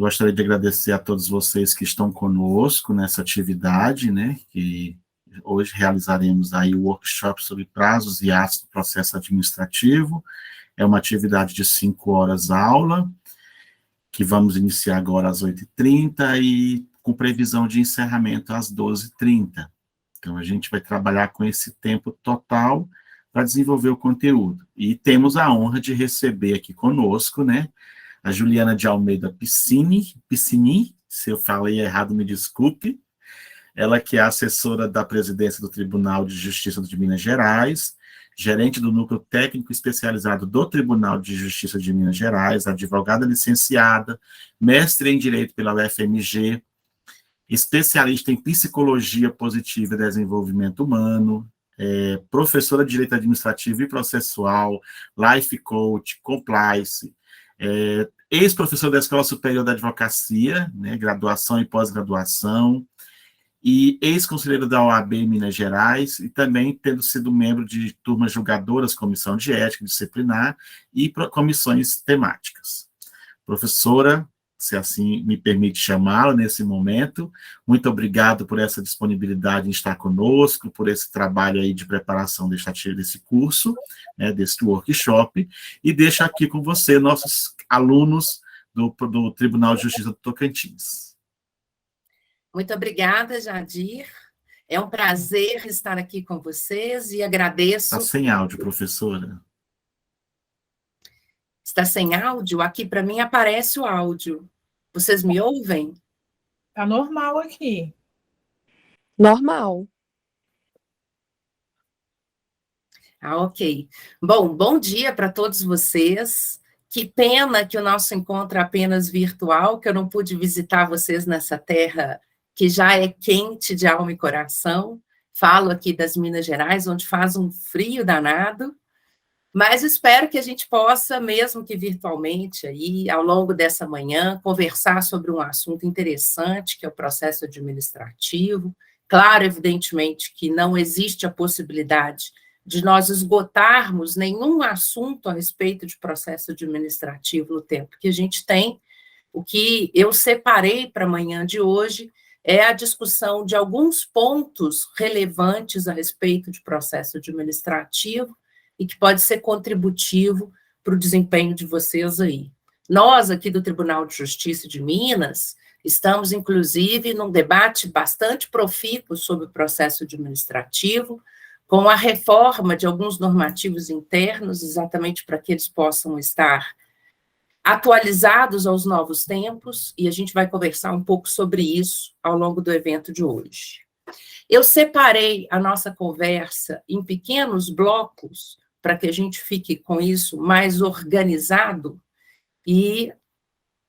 gostaria de agradecer a todos vocês que estão conosco nessa atividade, né, que hoje realizaremos aí o workshop sobre prazos e atos do processo administrativo. É uma atividade de 5 horas aula, que vamos iniciar agora às 8h30 e com previsão de encerramento às 12h30. Então, a gente vai trabalhar com esse tempo total para desenvolver o conteúdo. E temos a honra de receber aqui conosco, né, a Juliana de Almeida Piscini, se eu falei errado, me desculpe. Ela que é assessora da presidência do Tribunal de Justiça de Minas Gerais, gerente do Núcleo Técnico Especializado do Tribunal de Justiça de Minas Gerais, advogada licenciada, mestre em Direito pela UFMG, especialista em Psicologia Positiva e Desenvolvimento Humano, professora de Direito Administrativo e Processual, Life Coach, Compliance, ex-professora da Escola Superior da Advocacia, né, graduação e pós-graduação, e ex-conselheiro da OAB em Minas Gerais, e também tendo sido membro de turmas julgadoras, comissão de ética disciplinar e comissões temáticas. Professora, se assim me permite chamá-la nesse momento, muito obrigado por essa disponibilidade em estar conosco, por esse trabalho aí de preparação desse curso, né, desse workshop, e deixo aqui com você nossos alunos do Tribunal de Justiça do Tocantins. Muito obrigada, Jadir. É um prazer estar aqui com vocês e agradeço... Está sem áudio, professora. Está sem áudio? Aqui para mim aparece o áudio. Vocês me ouvem? Está normal aqui. Normal. Ok. Bom dia para todos vocês. Que pena que o nosso encontro é apenas virtual, que eu não pude visitar vocês nessa terra que já é quente de alma e coração. Falo aqui das Minas Gerais, onde faz um frio danado, mas espero que a gente possa, mesmo que virtualmente, aí, ao longo dessa manhã, conversar sobre um assunto interessante, que é o processo administrativo. Claro, evidentemente, que não existe a possibilidade de nós esgotarmos nenhum assunto a respeito de processo administrativo no tempo que a gente tem. O que eu separei para a manhã de hoje é a discussão de alguns pontos relevantes a respeito de processo administrativo e que pode ser contributivo para o desempenho de vocês aí. Nós, aqui do Tribunal de Justiça de Minas, estamos, inclusive, num debate bastante profícuo sobre o processo administrativo, com a reforma de alguns normativos internos, exatamente para que eles possam estar atualizados aos novos tempos, e a gente vai conversar um pouco sobre isso ao longo do evento de hoje. Eu separei a nossa conversa em pequenos blocos, para que a gente fique com isso mais organizado, e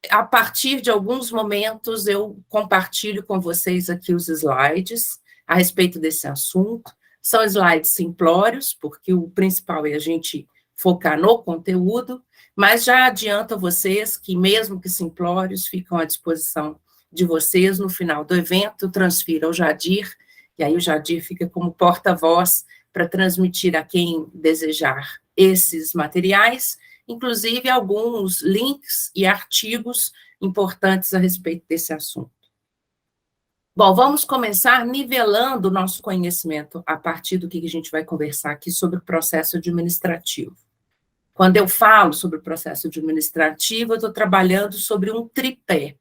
a partir de alguns momentos eu compartilho com vocês aqui os slides a respeito desse assunto. São slides simplórios, porque o principal é a gente focar no conteúdo, mas já adianto a vocês que, mesmo que simplórios, ficam à disposição de vocês no final do evento. Transfiro ao Jadir, e aí o Jadir fica como porta-voz para transmitir a quem desejar esses materiais, inclusive alguns links e artigos importantes a respeito desse assunto. Bom, vamos começar nivelando o nosso conhecimento a partir do que a gente vai conversar aqui sobre o processo administrativo. Quando eu falo sobre o processo administrativo, eu estou trabalhando sobre um tripé.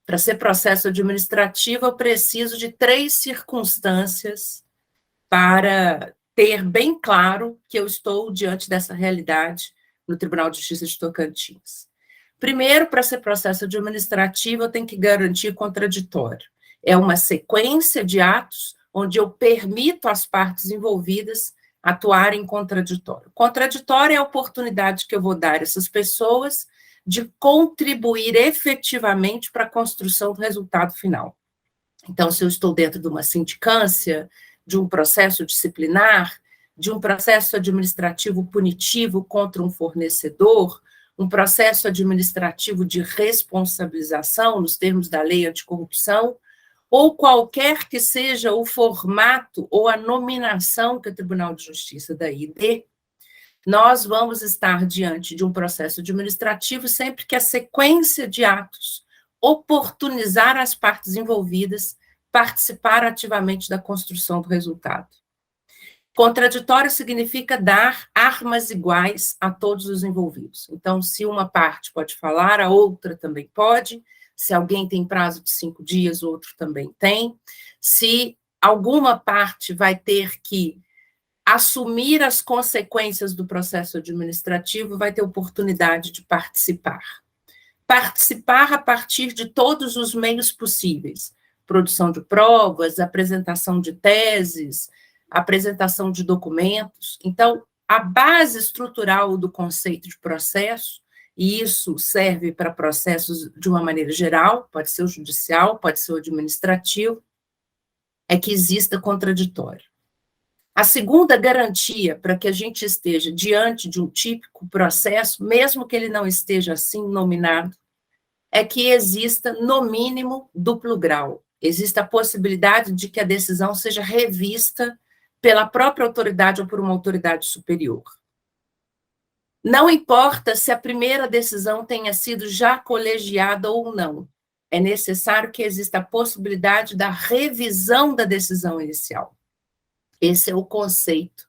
Para ser processo administrativo, eu preciso de 3 circunstâncias para ter bem claro que eu estou diante dessa realidade no Tribunal de Justiça de Tocantins. Primeiro, para ser processo administrativo, eu tenho que garantir contraditório. É uma sequência de atos onde eu permito às partes envolvidas atuarem em contraditório. Contraditório é a oportunidade que eu vou dar a essas pessoas de contribuir efetivamente para a construção do resultado final. Então, se eu estou dentro de uma sindicância, de um processo disciplinar, de um processo administrativo punitivo contra um fornecedor, um processo administrativo de responsabilização, nos termos da lei anticorrupção, ou qualquer que seja o formato ou a nominação que o Tribunal de Justiça daí dê, nós vamos estar diante de um processo administrativo sempre que a sequência de atos oportunizar as partes envolvidas participar ativamente da construção do resultado. Contraditório significa dar armas iguais a todos os envolvidos. Então, se uma parte pode falar, a outra também pode. Se alguém tem prazo de 5 dias, o outro também tem. Se alguma parte vai ter que assumir as consequências do processo administrativo, vai ter oportunidade de participar. Participar a partir de todos os meios possíveis. Produção de provas, apresentação de teses, apresentação de documentos. Então, a base estrutural do conceito de processo, e isso serve para processos de uma maneira geral, pode ser o judicial, pode ser o administrativo, é que exista contraditório. A segunda garantia para que a gente esteja diante de um típico processo, mesmo que ele não esteja assim nominado, é que exista, no mínimo, duplo grau. Existe a possibilidade de que a decisão seja revista pela própria autoridade ou por uma autoridade superior. Não importa se a primeira decisão tenha sido já colegiada ou não, é necessário que exista a possibilidade da revisão da decisão inicial. Esse é o conceito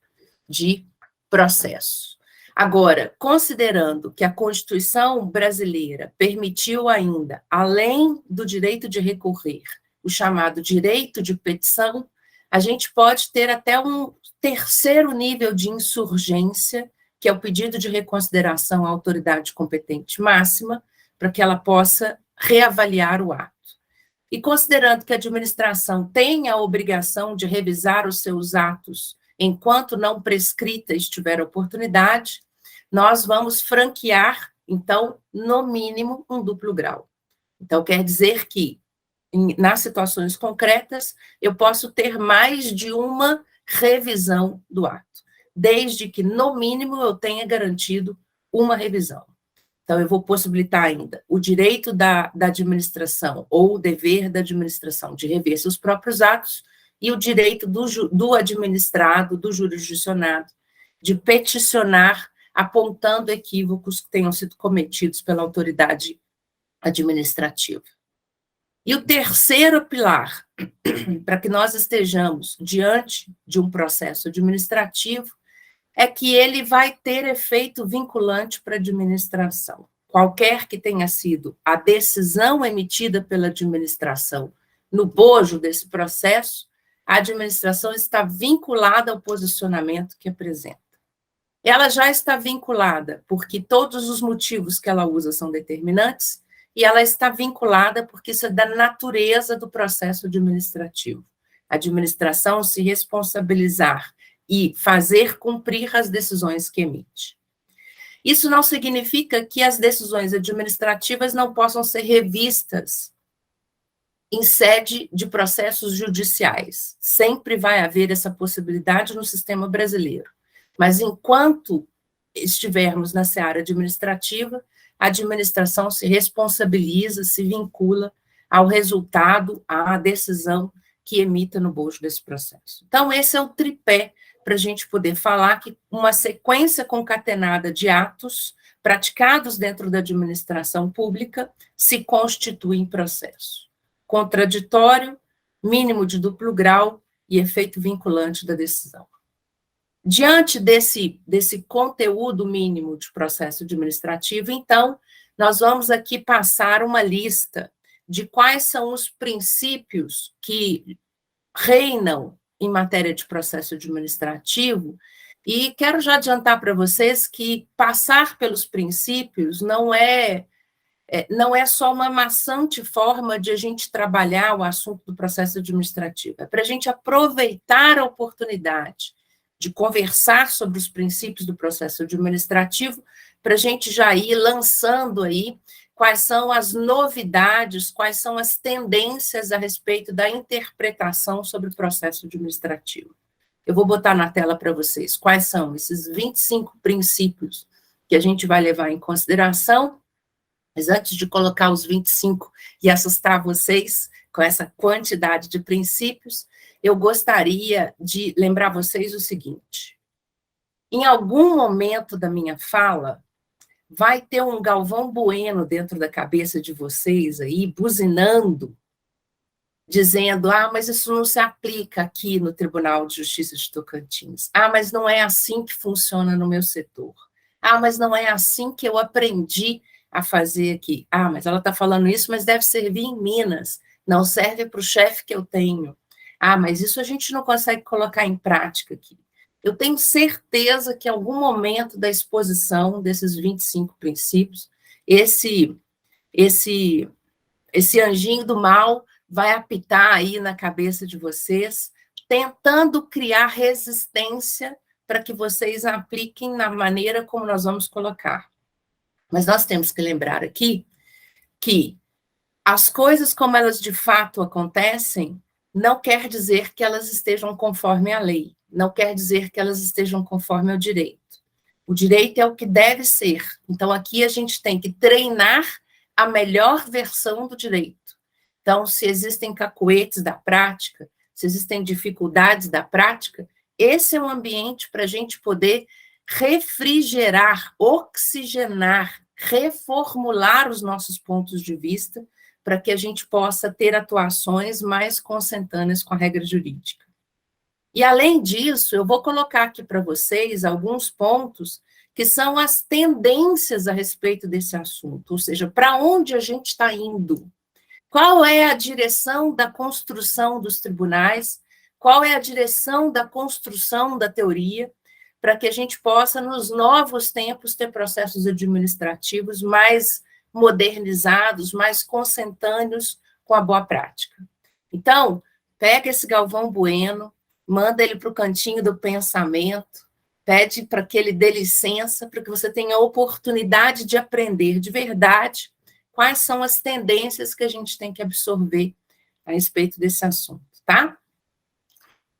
de processo. Agora, considerando que a Constituição brasileira permitiu ainda, além do direito de recorrer, o chamado direito de petição, a gente pode ter até um terceiro nível de insurgência, que é o pedido de reconsideração à autoridade competente máxima, para que ela possa reavaliar o ato. E considerando que a administração tem a obrigação de revisar os seus atos enquanto não prescrita estiver a oportunidade, nós vamos franquear, então, no mínimo, um duplo grau. Então, quer dizer que, nas situações concretas, eu posso ter mais de uma revisão do ato, desde que, no mínimo, eu tenha garantido uma revisão. Então, eu vou possibilitar ainda o direito da administração ou o dever da administração de rever seus próprios atos e o direito do administrado, do jurisdicionado, de peticionar apontando equívocos que tenham sido cometidos pela autoridade administrativa. E o terceiro pilar, para que nós estejamos diante de um processo administrativo, é que ele vai ter efeito vinculante para a administração. Qualquer que tenha sido a decisão emitida pela administração no bojo desse processo, a administração está vinculada ao posicionamento que apresenta. Ela já está vinculada porque todos os motivos que ela usa são determinantes, e ela está vinculada porque isso é da natureza do processo administrativo. A administração se responsabilizar e fazer cumprir as decisões que emite. Isso não significa que as decisões administrativas não possam ser revistas em sede de processos judiciais. Sempre vai haver essa possibilidade no sistema brasileiro. Mas enquanto estivermos na seara administrativa, a administração se responsabiliza, se vincula ao resultado, à decisão que emita no bojo desse processo. Então, esse é o tripé para a gente poder falar que uma sequência concatenada de atos praticados dentro da administração pública se constitui em processo. Contraditório, mínimo de duplo grau e efeito vinculante da decisão. Diante desse conteúdo mínimo de processo administrativo, então, nós vamos aqui passar uma lista de quais são os princípios que reinam em matéria de processo administrativo, e quero já adiantar para vocês que passar pelos princípios não é só uma maçante forma de a gente trabalhar o assunto do processo administrativo, é para a gente aproveitar a oportunidade de conversar sobre os princípios do processo administrativo, para a gente já ir lançando aí quais são as novidades, quais são as tendências a respeito da interpretação sobre o processo administrativo. Eu vou botar na tela para vocês quais são esses 25 princípios que a gente vai levar em consideração, mas antes de colocar os 25 e assustar vocês com essa quantidade de princípios, eu gostaria de lembrar vocês o seguinte: em algum momento da minha fala, vai ter um Galvão Bueno dentro da cabeça de vocês aí, buzinando, dizendo, mas isso não se aplica aqui no Tribunal de Justiça de Tocantins. Mas não é assim que funciona no meu setor. Mas não é assim que eu aprendi a fazer aqui. Mas ela está falando isso, mas deve servir em Minas. Não serve para o chefe que eu tenho. Mas isso a gente não consegue colocar em prática aqui. Eu tenho certeza que em algum momento da exposição desses 25 princípios, esse anjinho do mal vai apitar aí na cabeça de vocês, tentando criar resistência para que vocês apliquem na maneira como nós vamos colocar. Mas nós temos que lembrar aqui que as coisas como elas de fato acontecem não quer dizer que elas estejam conforme a lei, não quer dizer que elas estejam conforme ao direito. O direito é o que deve ser. Então, aqui a gente tem que treinar a melhor versão do direito. Então, se existem cacoetes da prática, se existem dificuldades da prática, esse é um ambiente para a gente poder refrigerar, oxigenar, reformular os nossos pontos de vista, para que a gente possa ter atuações mais consentâneas com a regra jurídica. E, além disso, eu vou colocar aqui para vocês alguns pontos que são as tendências a respeito desse assunto, ou seja, para onde a gente está indo. Qual é a direção da construção dos tribunais? Qual é a direção da construção da teoria? Para que a gente possa, nos novos tempos, ter processos administrativos mais modernizados, mais consentâneos com a boa prática. Então, pega esse Galvão Bueno, manda ele para o cantinho do pensamento, pede para que ele dê licença, para que você tenha a oportunidade de aprender de verdade quais são as tendências que a gente tem que absorver a respeito desse assunto, tá?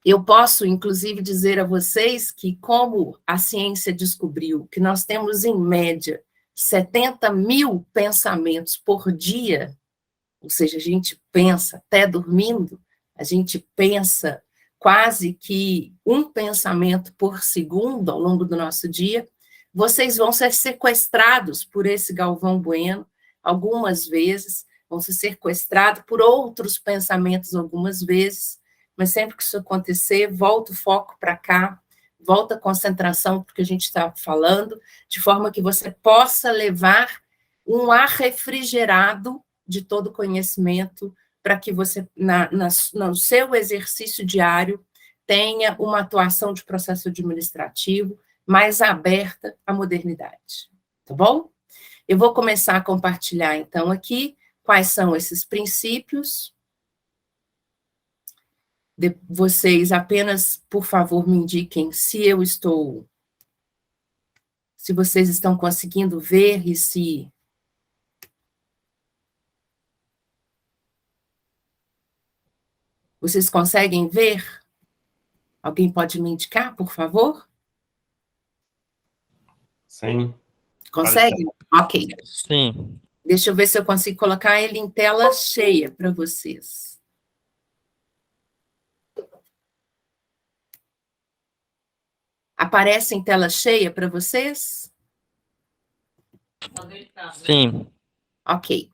Eu posso, inclusive, dizer a vocês que, como a ciência descobriu que nós temos, em média, 70 mil pensamentos por dia, ou seja, a gente pensa até dormindo, a gente pensa quase que um pensamento por segundo ao longo do nosso dia, vocês vão ser sequestrados por esse Galvão Bueno algumas vezes, vão ser sequestrados por outros pensamentos algumas vezes, mas sempre que isso acontecer, volta o foco para cá, volta a concentração porque a gente está falando, de forma que você possa levar um ar refrigerado de todo o conhecimento para que você, no seu exercício diário, tenha uma atuação de processo administrativo mais aberta à modernidade. Tá bom? Eu vou começar a compartilhar, então, aqui quais são esses princípios. Vocês apenas, por favor, me indiquem se vocês estão conseguindo ver e se vocês conseguem ver? Alguém pode me indicar, por favor? Sim. Consegue? Ok. Sim. Deixa eu ver se eu consigo colocar ele em tela cheia para vocês. Aparece em tela cheia para vocês? Sim. Ok.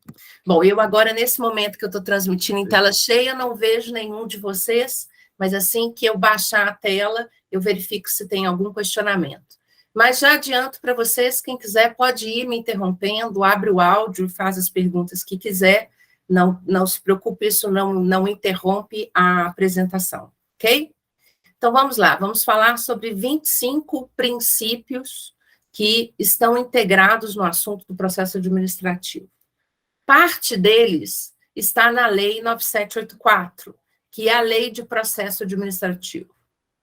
Bom, eu agora, nesse momento que eu estou transmitindo em tela cheia, não vejo nenhum de vocês, mas assim que eu baixar a tela, eu verifico se tem algum questionamento. Mas já adianto para vocês, quem quiser pode ir me interrompendo, abre o áudio, faz as perguntas que quiser, não se preocupe, isso não interrompe a apresentação, ok? Então, vamos lá, vamos falar sobre 25 princípios que estão integrados no assunto do processo administrativo. Parte deles está na Lei 9784, que é a Lei de Processo Administrativo,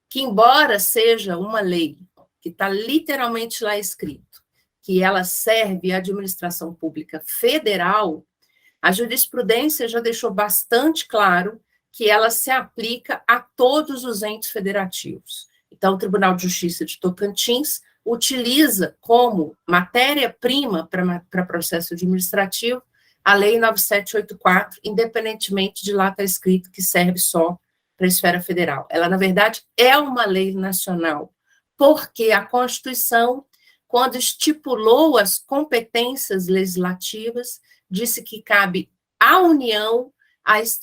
que, embora seja uma lei que está literalmente lá escrito, que ela serve à administração pública federal, a jurisprudência já deixou bastante claro que ela se aplica a todos os entes federativos. Então, o Tribunal de Justiça de Tocantins utiliza como matéria-prima para processo administrativo a Lei 9784, independentemente de lá estar escrito que serve só para a esfera federal. Ela, na verdade, é uma lei nacional, porque a Constituição quando estipulou as competências legislativas, disse que cabe à União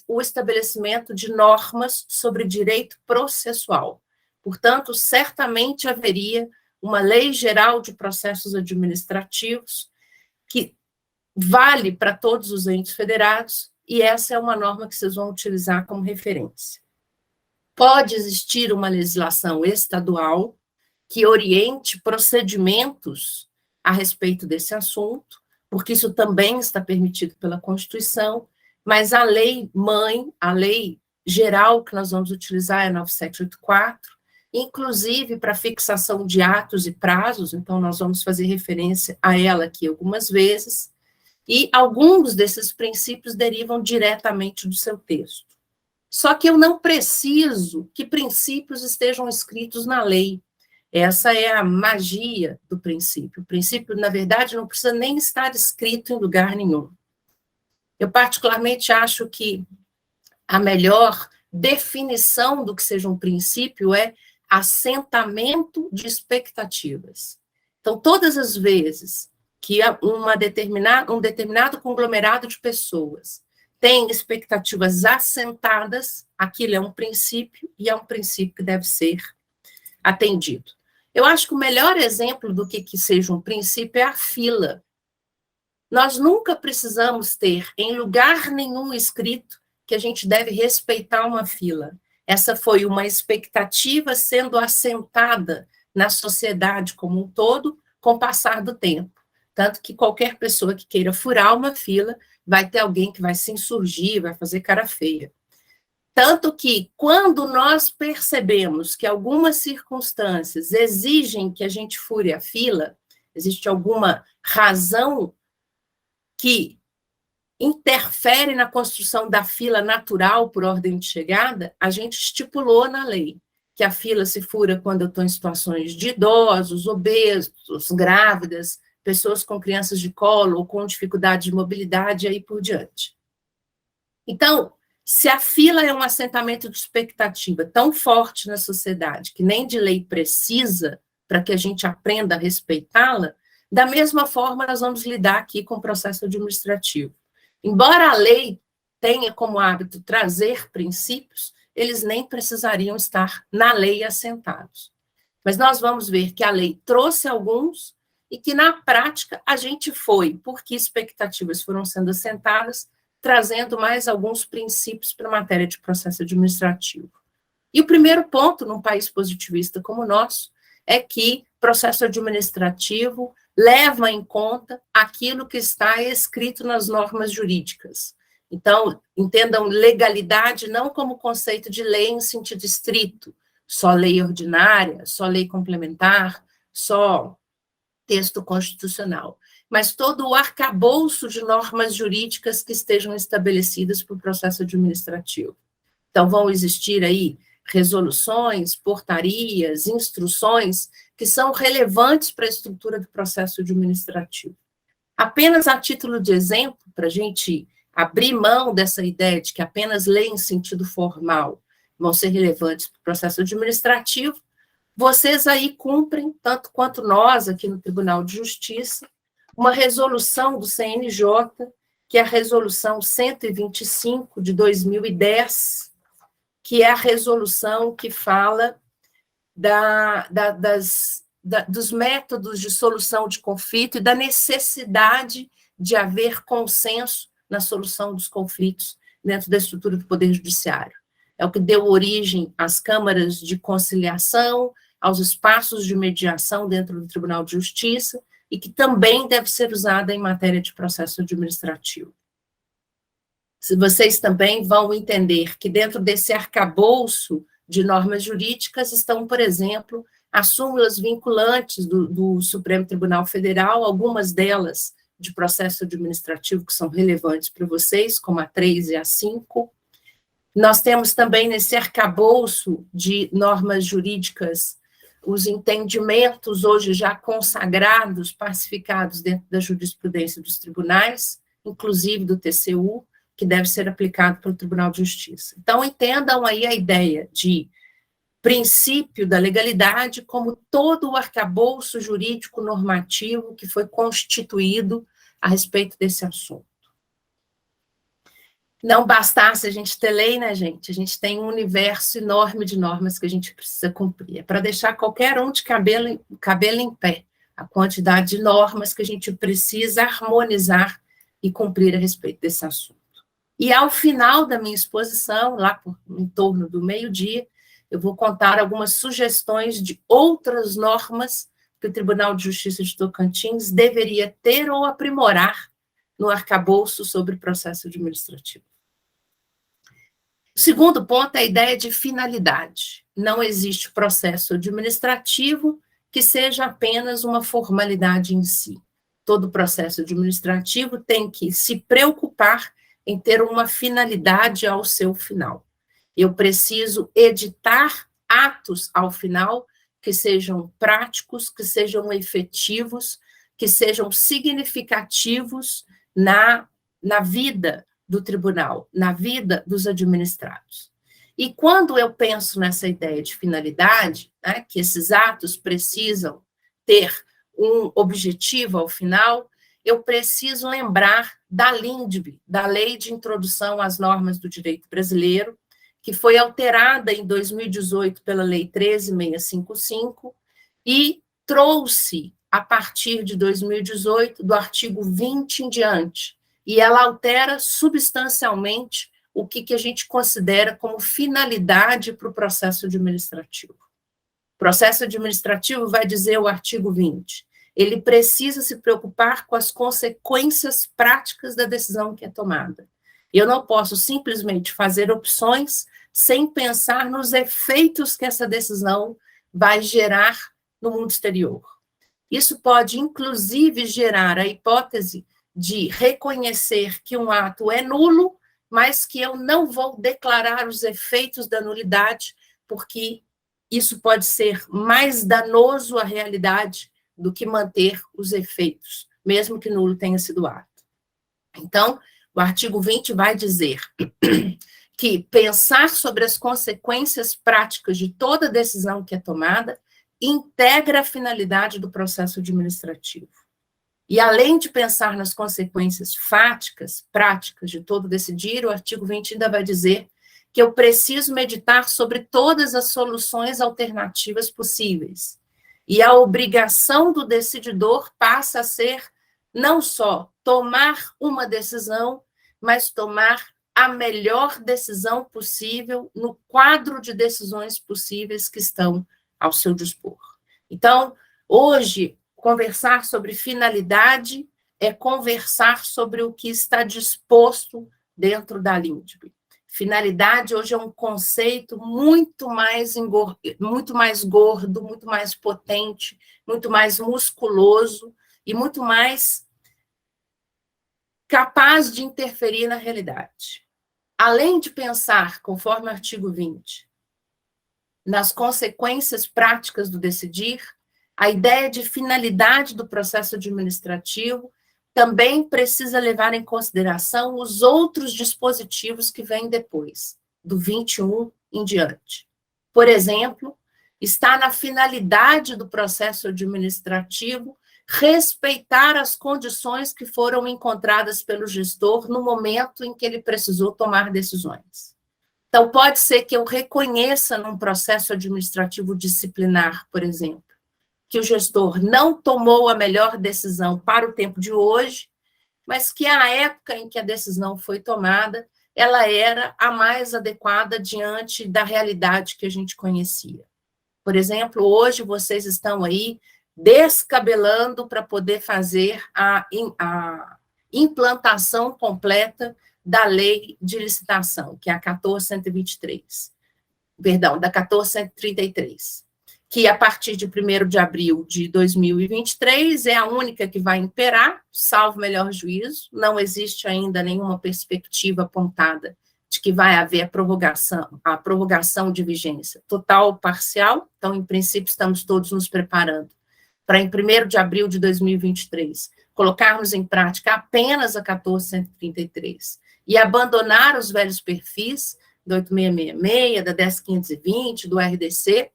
o estabelecimento de normas sobre direito processual. Portanto, certamente haveria uma lei geral de processos administrativos que vale para todos os entes federados, e essa é uma norma que vocês vão utilizar como referência. Pode existir uma legislação estadual que oriente procedimentos a respeito desse assunto, porque isso também está permitido pela Constituição, mas a lei mãe, a lei geral que nós vamos utilizar é a 9784, inclusive para fixação de atos e prazos, então nós vamos fazer referência a ela aqui algumas vezes, e alguns desses princípios derivam diretamente do seu texto. Só que eu não preciso que princípios estejam escritos na lei. Essa é a magia do princípio. O princípio, na verdade, não precisa nem estar escrito em lugar nenhum. Eu particularmente acho que a melhor definição do que seja um princípio é assentamento de expectativas. Então, todas as vezes que um determinado conglomerado de pessoas tem expectativas assentadas, aquilo é um princípio, e é um princípio que deve ser atendido. Eu acho que o melhor exemplo do que seja um princípio é a fila. Nós nunca precisamos ter, em lugar nenhum escrito, que a gente deve respeitar uma fila. Essa foi uma expectativa sendo assentada na sociedade como um todo, com o passar do tempo. Tanto que qualquer pessoa que queira furar uma fila, vai ter alguém que vai se insurgir, vai fazer cara feia. Tanto que, quando nós percebemos que algumas circunstâncias exigem que a gente fure a fila, existe alguma razão que interfere na construção da fila natural por ordem de chegada, a gente estipulou na lei que a fila se fura quando eu estou em situações de idosos, obesos, grávidas, pessoas com crianças de colo ou com dificuldade de mobilidade e aí por diante. Então, se a fila é um assentamento de expectativa tão forte na sociedade que nem de lei precisa para que a gente aprenda a respeitá-la, da mesma forma nós vamos lidar aqui com o processo administrativo. Embora a lei tenha como hábito trazer princípios, eles nem precisariam estar na lei assentados. Mas nós vamos ver que a lei trouxe alguns e que, na prática, a gente foi, porque expectativas foram sendo assentadas, trazendo mais alguns princípios para a matéria de processo administrativo. E o primeiro ponto, num país positivista como o nosso, é que processo administrativo leva em conta aquilo que está escrito nas normas jurídicas. Então, entendam legalidade não como conceito de lei em sentido estrito, só lei ordinária, só lei complementar, só texto constitucional, mas todo o arcabouço de normas jurídicas que estejam estabelecidas para o processo administrativo. Então, vão existir aí resoluções, portarias, instruções que são relevantes para a estrutura do processo administrativo. Apenas a título de exemplo, para a gente abrir mão dessa ideia de que apenas lei em sentido formal vão ser relevantes para o processo administrativo, vocês aí cumprem, tanto quanto nós aqui no Tribunal de Justiça, uma resolução do CNJ, que é a resolução 125 de 2010, que é a resolução que fala dos métodos de solução de conflito e da necessidade de haver consenso na solução dos conflitos dentro da estrutura do Poder Judiciário. É o que deu origem às câmaras de conciliação, aos espaços de mediação dentro do Tribunal de Justiça, e que também deve ser usada em matéria de processo administrativo. Vocês também vão entender que dentro desse arcabouço de normas jurídicas estão, por exemplo, as súmulas vinculantes do Supremo Tribunal Federal, algumas delas de processo administrativo que são relevantes para vocês, como a 3 e a 5. Nós temos também nesse arcabouço de normas jurídicas os entendimentos hoje já consagrados, pacificados dentro da jurisprudência dos tribunais, inclusive do TCU, que deve ser aplicado pelo Tribunal de Justiça. Então, entendam aí a ideia de princípio da legalidade, como todo o arcabouço jurídico normativo que foi constituído a respeito desse assunto. Não bastasse a gente ter lei, né, gente? A gente tem um universo enorme de normas que a gente precisa cumprir. É para deixar qualquer um de cabelo em pé, a quantidade de normas que a gente precisa harmonizar e cumprir a respeito desse assunto. E ao final da minha exposição, lá em torno do meio-dia, eu vou contar algumas sugestões de outras normas que o Tribunal de Justiça de Tocantins deveria ter ou aprimorar no arcabouço sobre processo administrativo. O segundo ponto é a ideia de finalidade. Não existe processo administrativo que seja apenas uma formalidade em si. Todo processo administrativo tem que se preocupar em ter uma finalidade ao seu final. Eu preciso editar atos ao final que sejam práticos, que sejam efetivos, que sejam significativos na vida do tribunal, na vida dos administrados. E quando eu penso nessa ideia de finalidade, né, que esses atos precisam ter um objetivo ao final, eu preciso lembrar da LINDB, da Lei de Introdução às Normas do Direito Brasileiro, que foi alterada em 2018 pela Lei 13.655 e trouxe, a partir de 2018, do artigo 20 em diante, e ela altera substancialmente o que a gente considera como finalidade para o processo administrativo. O processo administrativo vai dizer o artigo 20, ele precisa se preocupar com as consequências práticas da decisão que é tomada. Eu não posso simplesmente fazer opções sem pensar nos efeitos que essa decisão vai gerar no mundo exterior. Isso pode, inclusive, gerar a hipótese de reconhecer que um ato é nulo, mas que eu não vou declarar os efeitos da nulidade, porque isso pode ser mais danoso à realidade do que manter os efeitos, mesmo que nulo tenha sido o ato. Então, o artigo 20 vai dizer que pensar sobre as consequências práticas de toda decisão que é tomada integra a finalidade do processo administrativo. E, além de pensar nas consequências fáticas, práticas de todo decidir, o artigo 20 ainda vai dizer que eu preciso meditar sobre todas as soluções alternativas possíveis. E a obrigação do decididor passa a ser não só tomar uma decisão, mas tomar a melhor decisão possível no quadro de decisões possíveis que estão ao seu dispor. Então, hoje, conversar sobre finalidade é conversar sobre o que está disposto dentro da LINDB. Finalidade hoje é um conceito muito mais gordo, muito mais potente, muito mais musculoso e muito mais capaz de interferir na realidade. Além de pensar, conforme o artigo 20, nas consequências práticas do decidir, a ideia de finalidade do processo administrativo também precisa levar em consideração os outros dispositivos que vêm depois, do 21 em diante. Por exemplo, está na finalidade do processo administrativo respeitar as condições que foram encontradas pelo gestor no momento em que ele precisou tomar decisões. Então, pode ser que eu reconheça num processo administrativo disciplinar, por exemplo, que o gestor não tomou a melhor decisão para o tempo de hoje, mas que a época em que a decisão foi tomada, ela era a mais adequada diante da realidade que a gente conhecia. Por exemplo, hoje vocês estão aí descabelando para poder fazer a implantação completa da lei de licitação, que é a 14.123, perdão, da 14.133, que a partir de 1º de abril de 2023 é a única que vai imperar, salvo melhor juízo, não existe ainda nenhuma perspectiva apontada de que vai haver a prorrogação de vigência total ou parcial, então, em princípio, estamos todos nos preparando para, em 1º de abril de 2023, colocarmos em prática apenas a 14.133 e abandonar os velhos perfis, do 8666, da 10520, do RDC.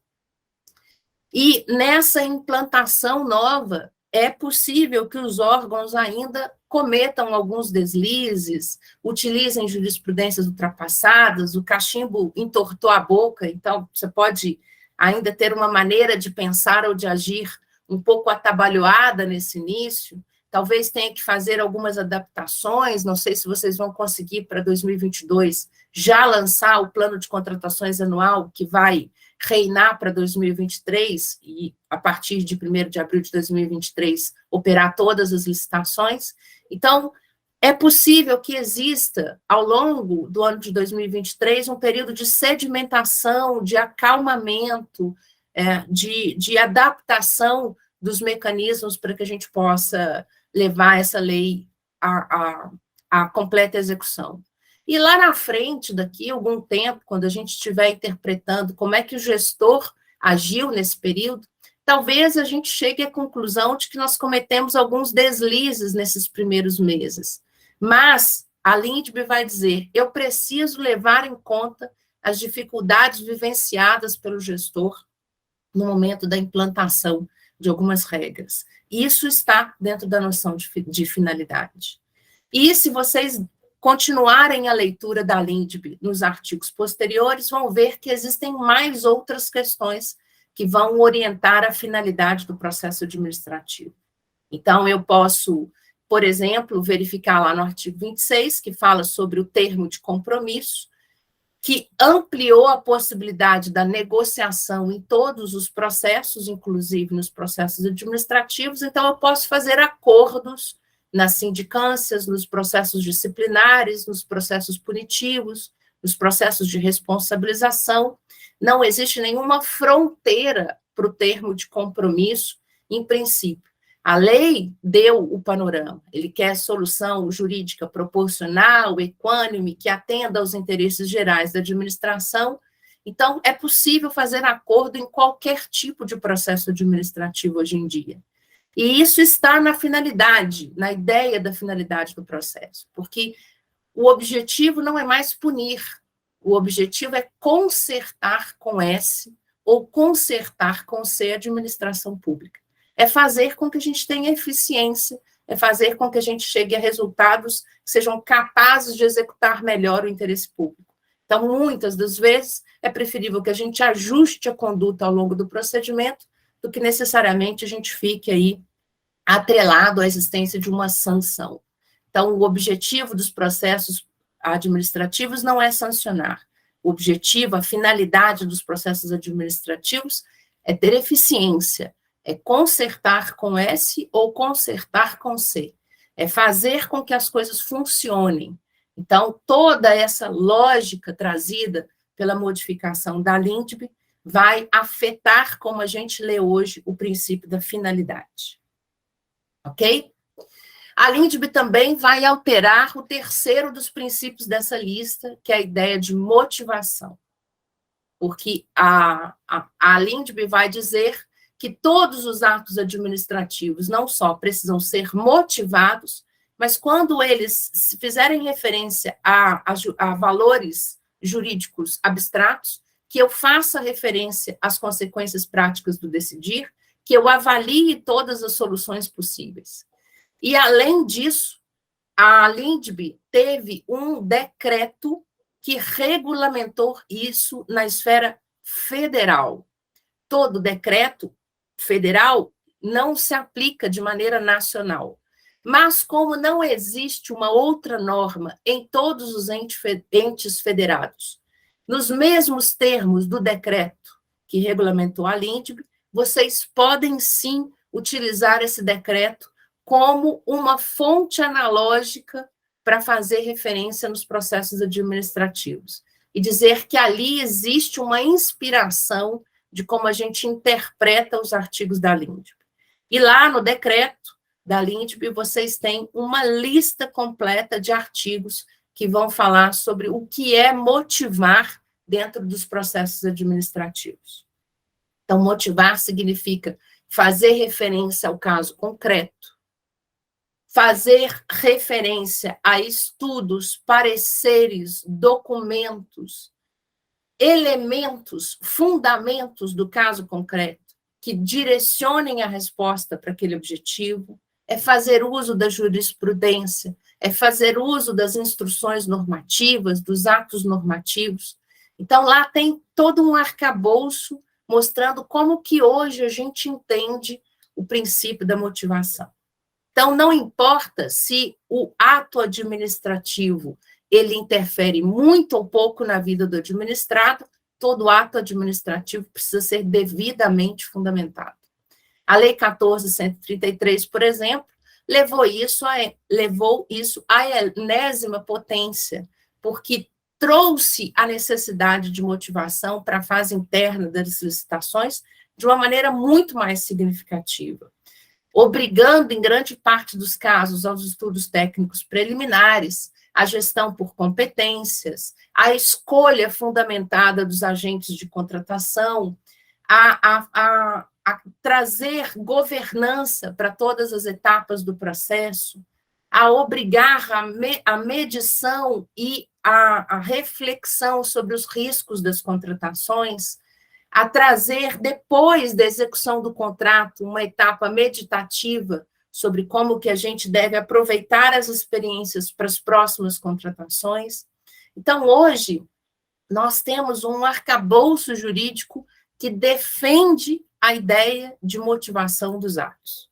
E nessa implantação nova, é possível que os órgãos ainda cometam alguns deslizes, utilizem jurisprudências ultrapassadas, o cachimbo entortou a boca, então você pode ainda ter uma maneira de pensar ou de agir um pouco atabalhoada nesse início, talvez tenha que fazer algumas adaptações, não sei se vocês vão conseguir para 2022 já lançar o plano de contratações anual que vai reinar para 2023 e, a partir de 1º de abril de 2023, operar todas as licitações. Então, é possível que exista, ao longo do ano de 2023, um período de sedimentação, de acalmamento, de adaptação dos mecanismos para que a gente possa levar essa lei à completa execução. E lá na frente, daqui a algum tempo, quando a gente estiver interpretando como é que o gestor agiu nesse período, talvez a gente chegue à conclusão de que nós cometemos alguns deslizes nesses primeiros meses. Mas a Lindb vai dizer, eu preciso levar em conta as dificuldades vivenciadas pelo gestor no momento da implantação de algumas regras. Isso está dentro da noção de finalidade. E se vocês continuarem a leitura da Lindb nos artigos posteriores, vão ver que existem mais outras questões que vão orientar a finalidade do processo administrativo. Então, eu posso, por exemplo, verificar lá no artigo 26, que fala sobre o termo de compromisso, que ampliou a possibilidade da negociação em todos os processos, inclusive nos processos administrativos, então eu posso fazer acordos nas sindicâncias, nos processos disciplinares, nos processos punitivos, nos processos de responsabilização. Não existe nenhuma fronteira para o termo de compromisso, em princípio. A lei deu o panorama, ele quer solução jurídica proporcional, equânime, que atenda aos interesses gerais da administração. Então, é possível fazer acordo em qualquer tipo de processo administrativo hoje em dia. E isso está na finalidade, na ideia da finalidade do processo, porque o objetivo não é mais punir, o objetivo é consertar com S ou consertar com C a administração pública. É fazer com que a gente tenha eficiência, é fazer com que a gente chegue a resultados que sejam capazes de executar melhor o interesse público. Então, muitas das vezes, é preferível que a gente ajuste a conduta ao longo do procedimento do que necessariamente a gente fique aí atrelado à existência de uma sanção. Então, o objetivo dos processos administrativos não é sancionar. O objetivo, a finalidade dos processos administrativos é ter eficiência, é consertar com S ou consertar com C. É fazer com que as coisas funcionem. Então, toda essa lógica trazida pela modificação da Lindb vai afetar, como a gente lê hoje, o princípio da finalidade. Ok? A Lindb também vai alterar o terceiro dos princípios dessa lista, que é a ideia de motivação. Porque a Lindb vai dizer que todos os atos administrativos não só precisam ser motivados, mas quando eles fizerem referência a valores jurídicos abstratos, que eu faça referência às consequências práticas do decidir, que eu avalie todas as soluções possíveis. E, além disso, a Lindb teve um decreto que regulamentou isso na esfera federal. Todo decreto federal não se aplica de maneira nacional. Mas, como não existe uma outra norma em todos os entes federados, nos mesmos termos do decreto que regulamentou a Lindb, vocês podem, sim, utilizar esse decreto como uma fonte analógica para fazer referência nos processos administrativos e dizer que ali existe uma inspiração de como a gente interpreta os artigos da Lindb. E lá no decreto da Lindb, vocês têm uma lista completa de artigos que vão falar sobre o que é motivar dentro dos processos administrativos. Então, motivar significa fazer referência ao caso concreto, fazer referência a estudos, pareceres, documentos elementos, fundamentos do caso concreto que direcionem a resposta para aquele objetivo, é fazer uso da jurisprudência, é fazer uso das instruções normativas, dos atos normativos. Então, lá tem todo um arcabouço mostrando como que hoje a gente entende o princípio da motivação. Então, não importa se o ato administrativo ele interfere muito ou pouco na vida do administrado, todo ato administrativo precisa ser devidamente fundamentado. A Lei 14.133, por exemplo, levou isso à enésima potência, porque trouxe a necessidade de motivação para a fase interna das licitações de uma maneira muito mais significativa, obrigando, em grande parte dos casos, aos estudos técnicos preliminares, a gestão por competências, a escolha fundamentada dos agentes de contratação, a trazer governança para todas as etapas do processo, a obrigar a medição e a reflexão sobre os riscos das contratações, a trazer, depois da execução do contrato, uma etapa meditativa sobre como que a gente deve aproveitar as experiências para as próximas contratações. Então, hoje, nós temos um arcabouço jurídico que defende a ideia de motivação dos atos.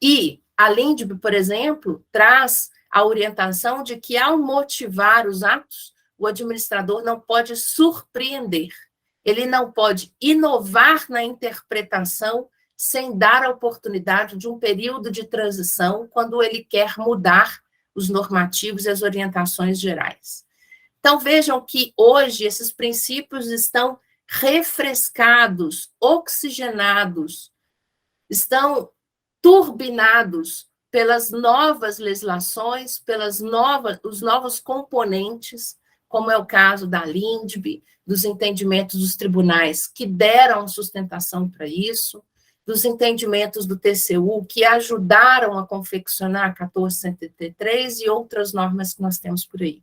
E, além de, por exemplo, traz a orientação de que, ao motivar os atos, o administrador não pode surpreender, ele não pode inovar na interpretação sem dar a oportunidade de um período de transição quando ele quer mudar os normativos e as orientações gerais. Então, vejam que hoje esses princípios estão refrescados, oxigenados, estão turbinados pelas novas legislações, os novos componentes, como é o caso da LINDB, dos entendimentos dos tribunais que deram sustentação para isso, dos entendimentos do TCU que ajudaram a confeccionar a 14.133 e outras normas que nós temos por aí.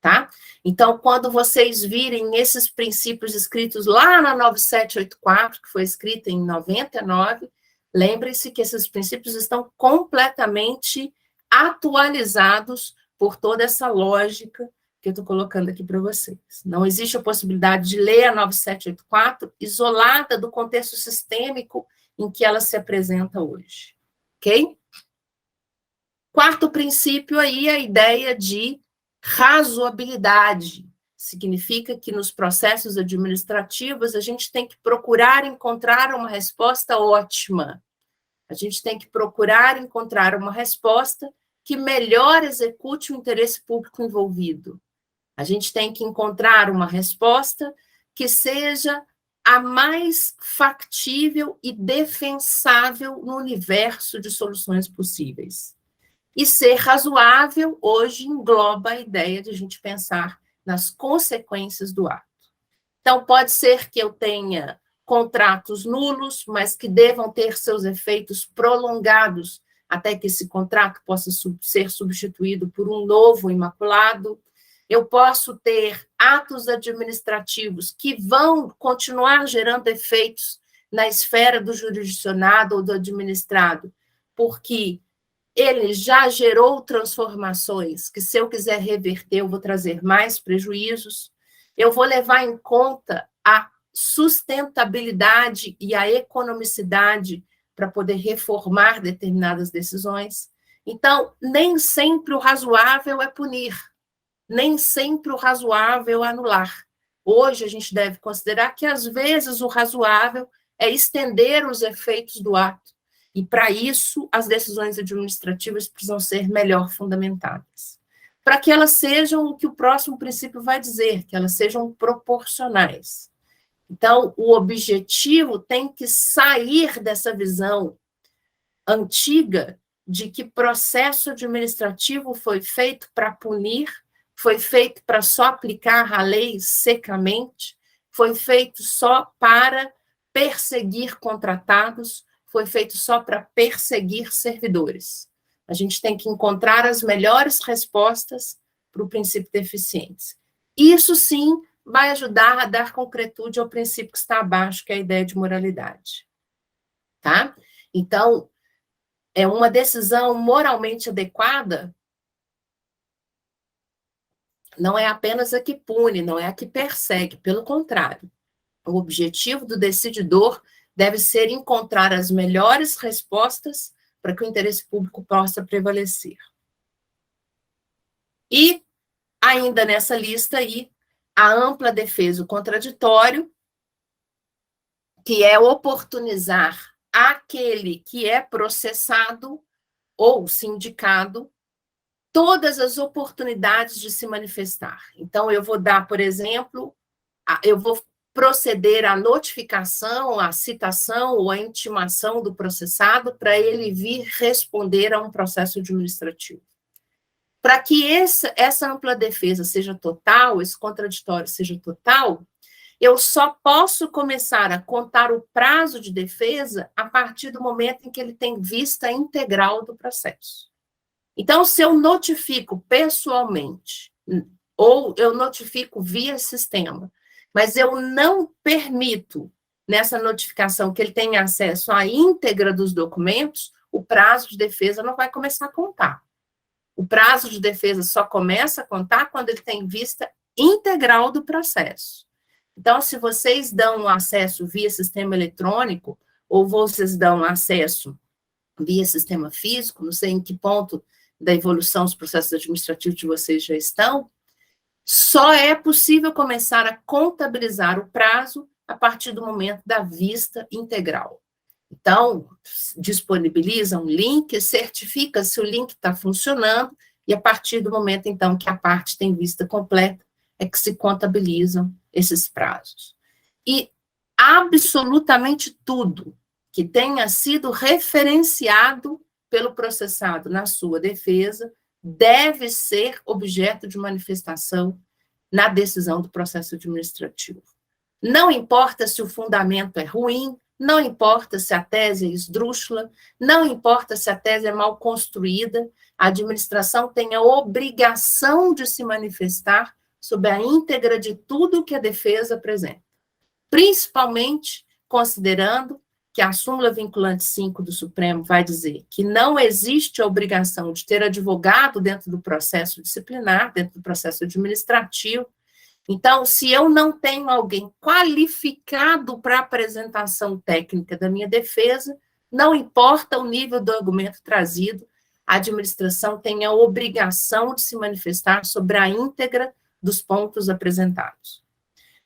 Tá? Então, quando vocês virem esses princípios escritos lá na 9784, que foi escrita em 99, lembrem-se que esses princípios estão completamente atualizados por toda essa lógica que eu estou colocando aqui para vocês. Não existe a possibilidade de ler a 9784 isolada do contexto sistêmico em que ela se apresenta hoje. Ok? Quarto princípio aí, a ideia de razoabilidade. Significa que nos processos administrativos a gente tem que procurar encontrar uma resposta ótima. A gente tem que procurar encontrar uma resposta que melhor execute o interesse público envolvido. A gente tem que encontrar uma resposta que seja a mais factível e defensável no universo de soluções possíveis. E ser razoável, hoje, engloba a ideia de a gente pensar nas consequências do ato. Então, pode ser que eu tenha contratos nulos, mas que devam ter seus efeitos prolongados até que esse contrato possa ser substituído por um novo imaculado. Eu posso ter atos administrativos que vão continuar gerando efeitos na esfera do jurisdicionado ou do administrado, porque ele já gerou transformações que, se eu quiser reverter, eu vou trazer mais prejuízos. Eu vou levar em conta a sustentabilidade e a economicidade para poder reformar determinadas decisões. Então, nem sempre o razoável é punir, nem sempre o razoável é anular. Hoje, a gente deve considerar que, às vezes, o razoável é estender os efeitos do ato. E, para isso, as decisões administrativas precisam ser melhor fundamentadas. Para que elas sejam o que o próximo princípio vai dizer, que elas sejam proporcionais. Então, o objetivo tem que sair dessa visão antiga de que processo administrativo foi feito para punir, foi feito para só aplicar a lei secamente, foi feito só para perseguir contratados, foi feito só para perseguir servidores. A gente tem que encontrar as melhores respostas para o princípio de eficiência. Isso, sim, vai ajudar a dar concretude ao princípio que está abaixo, que é a ideia de moralidade. Tá? Então, é uma decisão moralmente adequada, não é apenas a que pune, não é a que persegue, pelo contrário. O objetivo do decididor deve ser encontrar as melhores respostas para que o interesse público possa prevalecer. E, ainda nessa lista aí, a ampla defesa do contraditório, que é oportunizar aquele que é processado ou sindicado todas as oportunidades de se manifestar. Então, eu vou dar, por exemplo, eu vou proceder à notificação, à citação ou à intimação do processado para ele vir responder a um processo administrativo. Para que essa ampla defesa seja total, esse contraditório seja total, eu só posso começar a contar o prazo de defesa a partir do momento em que ele tem vista integral do processo. Então, se eu notifico pessoalmente, ou eu notifico via sistema, mas eu não permito, nessa notificação, que ele tenha acesso à íntegra dos documentos, o prazo de defesa não vai começar a contar. O prazo de defesa só começa a contar quando ele tem vista integral do processo. Então, se vocês dão acesso via sistema eletrônico, ou vocês dão acesso via sistema físico, não sei em que ponto da evolução dos processos administrativos de vocês já estão, só é possível começar a contabilizar o prazo a partir do momento da vista integral. Então, disponibiliza um link, certifica se o link está funcionando, e a partir do momento, então, que a parte tem vista completa, é que se contabilizam esses prazos. E absolutamente tudo que tenha sido referenciado pelo processado na sua defesa deve ser objeto de manifestação na decisão do processo administrativo. Não importa se o fundamento é ruim, não importa se a tese é esdrúxula, não importa se a tese é mal construída, a administração tem a obrigação de se manifestar sobre a íntegra de tudo que a defesa apresenta, principalmente considerando que a súmula vinculante 5 do Supremo vai dizer que não existe a obrigação de ter advogado dentro do processo disciplinar, dentro do processo administrativo. Então, se eu não tenho alguém qualificado para a apresentação técnica da minha defesa, não importa o nível do argumento trazido, a administração tem a obrigação de se manifestar sobre a íntegra dos pontos apresentados.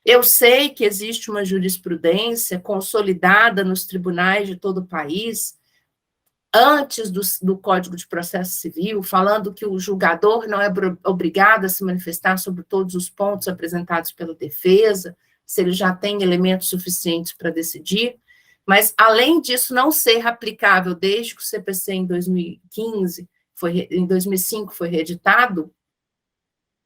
Eu sei que existe uma jurisprudência consolidada nos tribunais de todo o país, antes do Código de Processo Civil, falando que o julgador não é obrigado a se manifestar sobre todos os pontos apresentados pela defesa, se ele já tem elementos suficientes para decidir, mas, além disso, não ser aplicável desde que o CPC, em 2005, foi reeditado,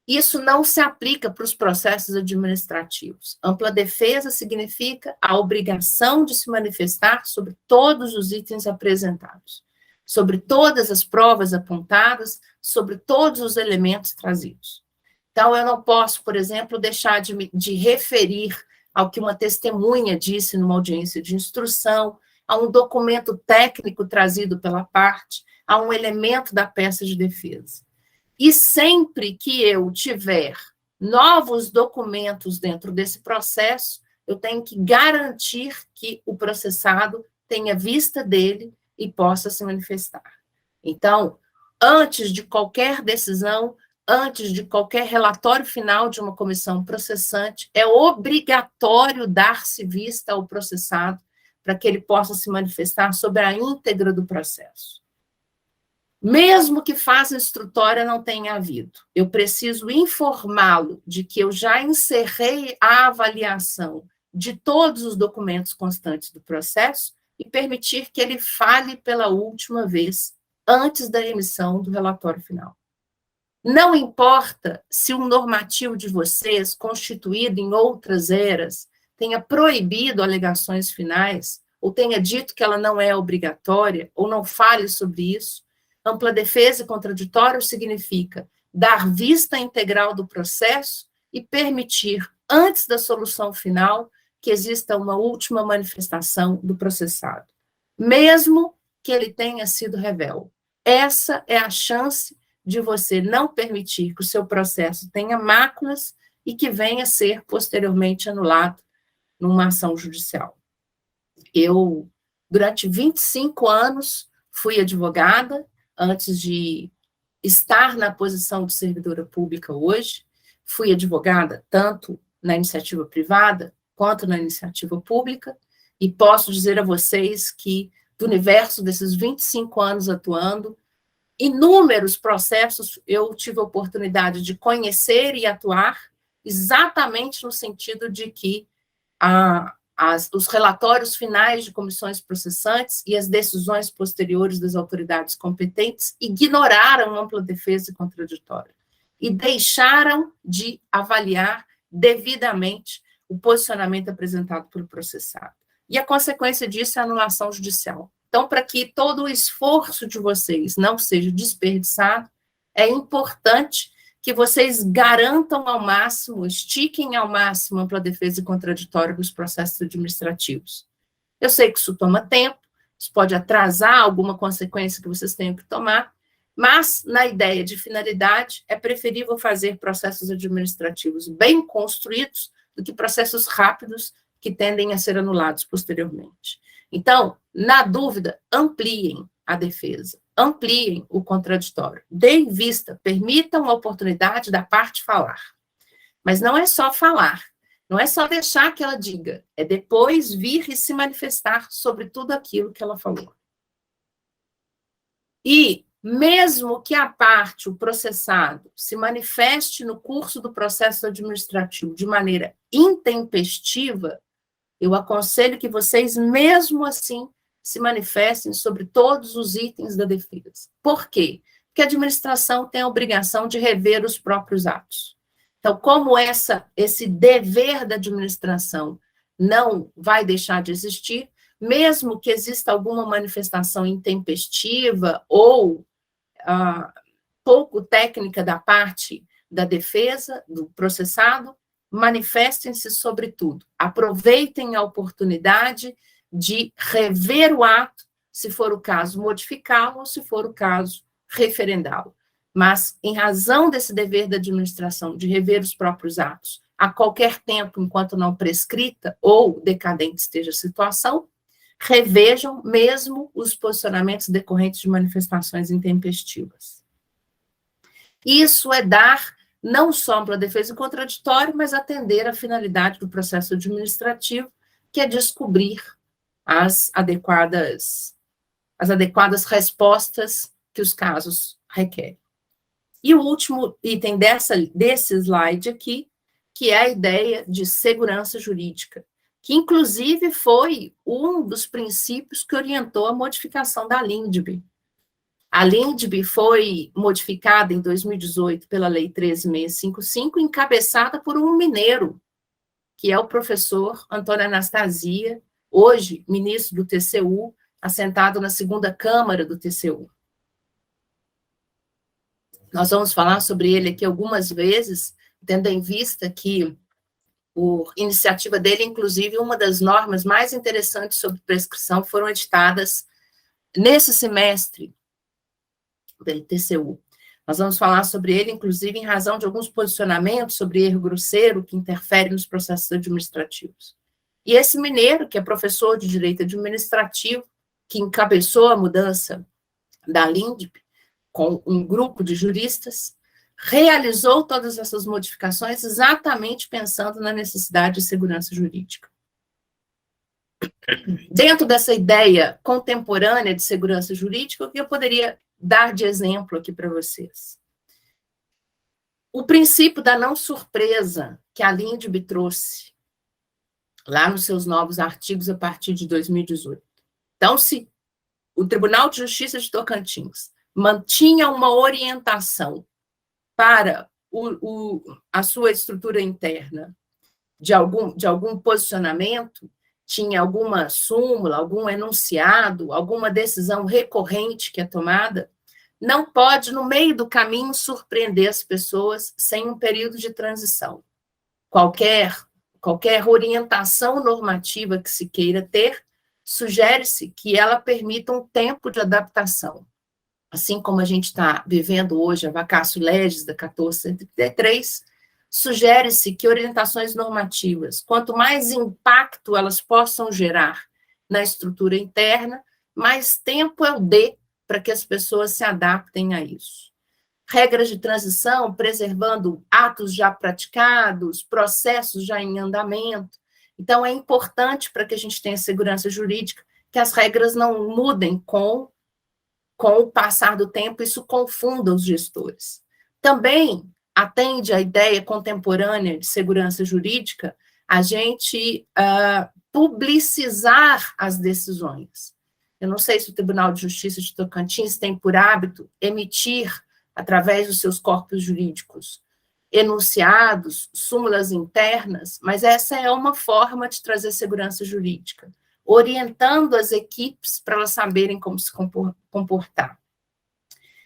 isso não se aplica para os processos administrativos. Ampla defesa significa a obrigação de se manifestar sobre todos os itens apresentados, sobre todas as provas apontadas, sobre todos os elementos trazidos. Então, eu não posso, por exemplo, deixar de referir ao que uma testemunha disse numa audiência de instrução, a um documento técnico trazido pela parte, a um elemento da peça de defesa. E sempre que eu tiver novos documentos dentro desse processo, eu tenho que garantir que o processado tenha vista dele e possa se manifestar. Então, antes de qualquer decisão, antes de qualquer relatório final de uma comissão processante, é obrigatório dar-se vista ao processado para que ele possa se manifestar sobre a íntegra do processo. Mesmo que fase instrutória não tenha havido, eu preciso informá-lo de que eu já encerrei a avaliação de todos os documentos constantes do processo e permitir que ele fale pela última vez antes da emissão do relatório final. Não importa se um normativo de vocês, constituído em outras eras, tenha proibido alegações finais, ou tenha dito que ela não é obrigatória, ou não fale sobre isso. Ampla defesa e contraditório significa dar vista integral do processo e permitir antes da solução final, que exista uma última manifestação do processado, mesmo que ele tenha sido rével. Essa é a chance de você não permitir que o seu processo tenha máculas e que venha a ser posteriormente anulado numa ação judicial. Eu, durante 25 anos, fui advogada, antes de estar na posição de servidora pública hoje. Fui advogada tanto na iniciativa privada quanto na iniciativa pública, e posso dizer a vocês que, do universo desses 25 anos atuando, inúmeros processos eu tive a oportunidade de conhecer e atuar, exatamente no sentido de que os relatórios finais de comissões processantes e as decisões posteriores das autoridades competentes ignoraram ampla defesa e contraditória e deixaram de avaliar devidamente o posicionamento apresentado pelo processado. E a consequência disso é a anulação judicial. Então, para que todo o esforço de vocês não seja desperdiçado, é importante que vocês garantam ao máximo, estiquem ao máximo a ampla defesa e contraditória dos processos administrativos. Eu sei que isso toma tempo, isso pode atrasar alguma consequência que vocês tenham que tomar, mas, na ideia de finalidade, é preferível fazer processos administrativos bem construídos do que processos rápidos que tendem a ser anulados posteriormente. Então, na dúvida, ampliem a defesa, ampliem o contraditório, deem vista, permitam a oportunidade da parte falar. Mas não é só falar, não é só deixar que ela diga, é depois vir e se manifestar sobre tudo aquilo que ela falou. E, mesmo que a parte, o processado, se manifeste no curso do processo administrativo de maneira intempestiva, eu aconselho que vocês, mesmo assim, se manifestem sobre todos os itens da defesa. Por quê? Porque a administração tem a obrigação de rever os próprios atos. Então, como esse dever da administração não vai deixar de existir, mesmo que exista alguma manifestação intempestiva ou pouco técnica da parte da defesa, do processado, manifestem-se sobre tudo. Aproveitem a oportunidade de rever o ato, se for o caso, modificá-lo, ou se for o caso, referendá-lo. Mas, em razão desse dever da administração de rever os próprios atos a qualquer tempo, enquanto não prescrita ou decadente esteja a situação, revejam mesmo os posicionamentos decorrentes de manifestações intempestivas. Isso é dar não só ampla defesa e contraditório, mas atender à finalidade do processo administrativo, que é descobrir as adequadas respostas que os casos requerem. E o último item desse slide aqui, que é a ideia de segurança jurídica, que inclusive foi um dos princípios que orientou a modificação da LINDB. A LINDB foi modificada em 2018 pela Lei 13.655, encabeçada por um mineiro, que é o professor Antônio Anastasia, hoje ministro do TCU, assentado na segunda Câmara do TCU. Nós vamos falar sobre ele aqui algumas vezes, tendo em vista que, por iniciativa dele, inclusive, uma das normas mais interessantes sobre prescrição foram editadas nesse semestre do TCU. Nós vamos falar sobre ele, inclusive, em razão de alguns posicionamentos sobre erro grosseiro que interferem nos processos administrativos. E esse mineiro, que é professor de Direito Administrativo, que encabeçou a mudança da LINDB, com um grupo de juristas, realizou todas essas modificações exatamente pensando na necessidade de segurança jurídica. Dentro dessa ideia contemporânea de segurança jurídica, o que eu poderia dar de exemplo aqui para vocês? O princípio da não surpresa que a LINDB trouxe lá nos seus novos artigos a partir de 2018. Então, se o Tribunal de Justiça de Tocantins mantinha uma orientação para a sua estrutura interna de algum posicionamento, tinha alguma súmula, algum enunciado, alguma decisão recorrente que é tomada, não pode, no meio do caminho, surpreender as pessoas sem um período de transição. qualquer orientação normativa que se queira ter, sugere-se que ela permita um tempo de adaptação. Assim como a gente está vivendo hoje a vacatio legis da 1433, sugere-se que orientações normativas, quanto mais impacto elas possam gerar na estrutura interna, mais tempo eu dê para que as pessoas se adaptem a isso. Regras de transição, preservando atos já praticados, processos já em andamento. Então, é importante para que a gente tenha segurança jurídica que as regras não mudem com o passar do tempo, isso confunda os gestores. Também atende à ideia contemporânea de segurança jurídica a gente publicizar as decisões. Eu não sei se o Tribunal de Justiça de Tocantins tem por hábito emitir, através dos seus corpos jurídicos, enunciados, súmulas internas, mas essa é uma forma de trazer segurança jurídica, orientando as equipes para elas saberem como se comportar.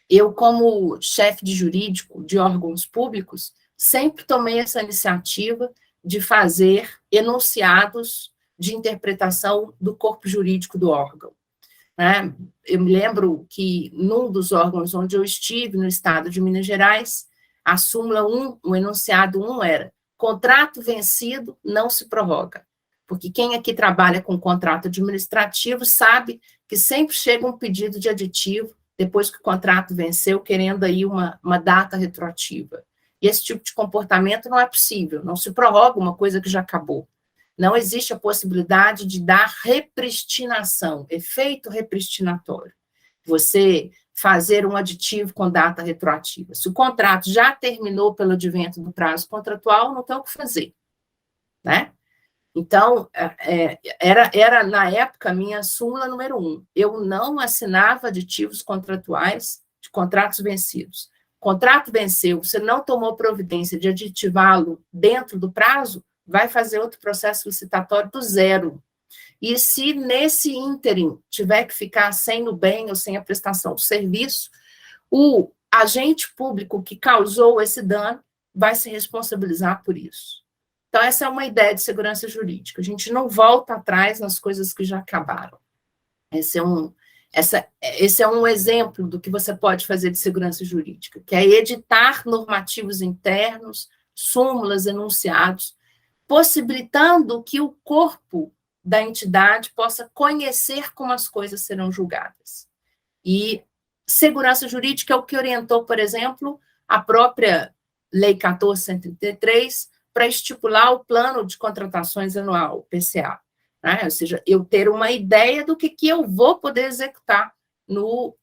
Eu, como chefe de jurídico de órgãos públicos, sempre tomei essa iniciativa de fazer enunciados de interpretação do corpo jurídico do órgão. Eu me lembro que, num dos órgãos onde eu estive, no estado de Minas Gerais, a súmula 1, o enunciado 1 era: contrato vencido não se prorroga. Porque quem aqui trabalha com contrato administrativo sabe que sempre chega um pedido de aditivo, depois que o contrato venceu, querendo aí uma data retroativa. E esse tipo de comportamento não é possível, não se prorroga uma coisa que já acabou. Não existe a possibilidade de dar repristinação, efeito repristinatório. Você fazer um aditivo com data retroativa. Se o contrato já terminou pelo advento do prazo contratual, não tem o que fazer, né? Então, era na época, a minha súmula número 1. Eu não assinava aditivos contratuais de contratos vencidos. Contrato venceu, você não tomou providência de aditivá-lo dentro do prazo, vai fazer outro processo licitatório do zero. E se nesse ínterim tiver que ficar sem o bem ou sem a prestação do serviço, o agente público que causou esse dano vai se responsabilizar por isso. Então, essa é uma ideia de segurança jurídica. A gente não volta atrás nas coisas que já acabaram. Esse é um exemplo do que você pode fazer de segurança jurídica, que é editar normativos internos, súmulas, enunciados, possibilitando que o corpo da entidade possa conhecer como as coisas serão julgadas. E segurança jurídica é o que orientou, por exemplo, a própria Lei 14.133, para estipular o plano de contratações anual, o PCA. Né? Ou seja, eu ter uma ideia do que eu vou poder executar no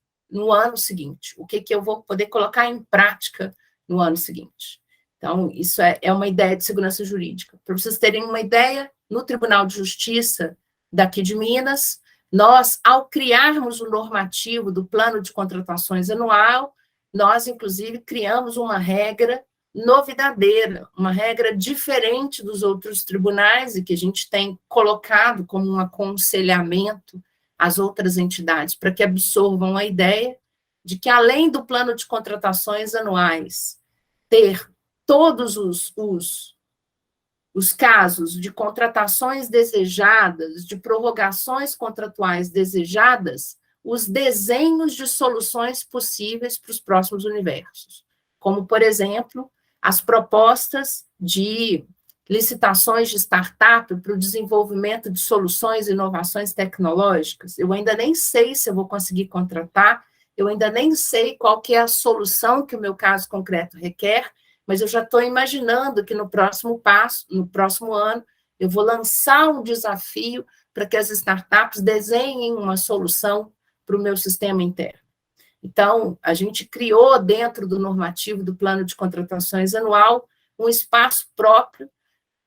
ano seguinte, o que eu vou poder colocar em prática no ano seguinte. Então, isso é uma ideia de segurança jurídica. Para vocês terem uma ideia, no Tribunal de Justiça daqui de Minas, nós, ao criarmos o normativo do plano de contratações anual, nós, inclusive, criamos uma regra novidadeira, uma regra diferente dos outros tribunais e que a gente tem colocado como um aconselhamento às outras entidades, para que absorvam a ideia de que, além do plano de contratações anuais, ter todos os casos de contratações desejadas, de prorrogações contratuais desejadas, os desenhos de soluções possíveis para os próximos universos. Como, por exemplo, as propostas de licitações de startup para o desenvolvimento de soluções e inovações tecnológicas. Eu ainda nem sei se eu vou conseguir contratar, eu ainda nem sei qual que é a solução que o meu caso concreto requer, mas eu já estou imaginando que no próximo passo, no próximo ano, eu vou lançar um desafio para que as startups desenhem uma solução para o meu sistema interno. Então, a gente criou dentro do normativo do plano de contratações anual um espaço próprio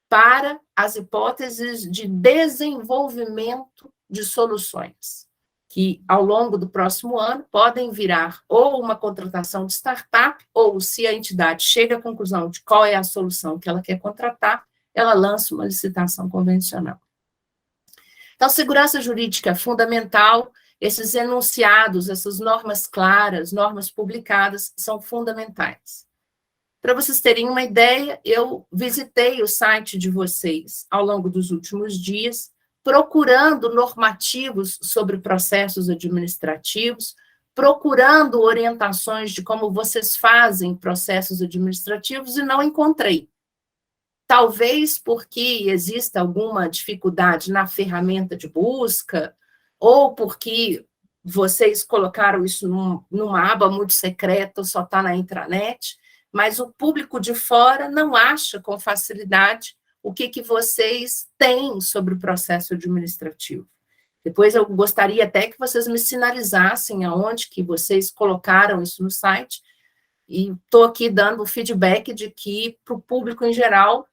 para as hipóteses de desenvolvimento de soluções, que ao longo do próximo ano podem virar ou uma contratação de startup, ou se a entidade chega à conclusão de qual é a solução que ela quer contratar, ela lança uma licitação convencional. Então, segurança jurídica é fundamental, esses enunciados, essas normas claras, normas publicadas, são fundamentais. Para vocês terem uma ideia, eu visitei o site de vocês ao longo dos últimos dias, procurando normativos sobre processos administrativos, procurando orientações de como vocês fazem processos administrativos e não encontrei. Talvez porque exista alguma dificuldade na ferramenta de busca, ou porque vocês colocaram isso numa aba muito secreta, só está na intranet, mas o público de fora não acha com facilidade o que vocês têm sobre o processo administrativo. Depois eu gostaria até que vocês me sinalizassem aonde que vocês colocaram isso no site, e estou aqui dando o feedback de que, para o público em geral,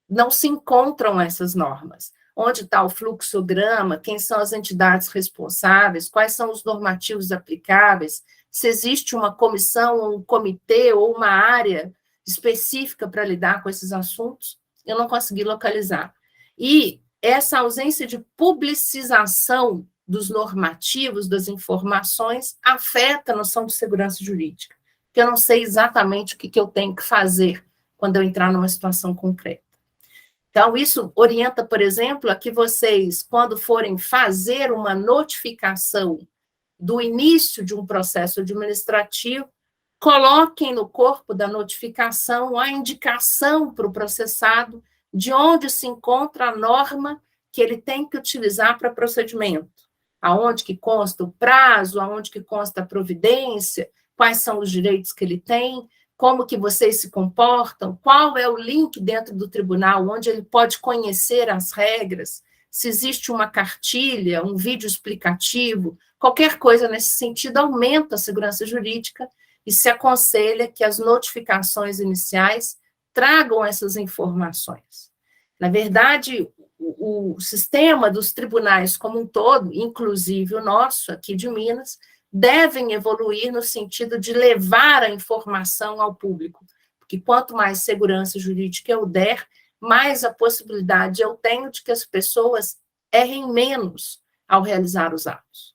não se encontram essas normas. Onde está o fluxograma, quem são as entidades responsáveis, quais são os normativos aplicáveis, se existe uma comissão, um comitê ou uma área específica para lidar com esses assuntos, eu não consegui localizar. E essa ausência de publicização dos normativos, das informações, afeta a noção de segurança jurídica, porque eu não sei exatamente o que eu tenho que fazer quando eu entrar numa situação concreta. Então, isso orienta, por exemplo, a que vocês, quando forem fazer uma notificação do início de um processo administrativo, coloquem no corpo da notificação a indicação para o processado de onde se encontra a norma que ele tem que utilizar para procedimento, aonde que consta o prazo, aonde que consta a providência, quais são os direitos que ele tem, como que vocês se comportam, qual é o link dentro do tribunal onde ele pode conhecer as regras, se existe uma cartilha, um vídeo explicativo, qualquer coisa nesse sentido aumenta a segurança jurídica e se aconselha que as notificações iniciais tragam essas informações. Na verdade, o sistema dos tribunais como um todo, inclusive o nosso aqui de Minas, devem evoluir no sentido de levar a informação ao público, porque quanto mais segurança jurídica eu der, mais a possibilidade eu tenho de que as pessoas errem menos ao realizar os atos.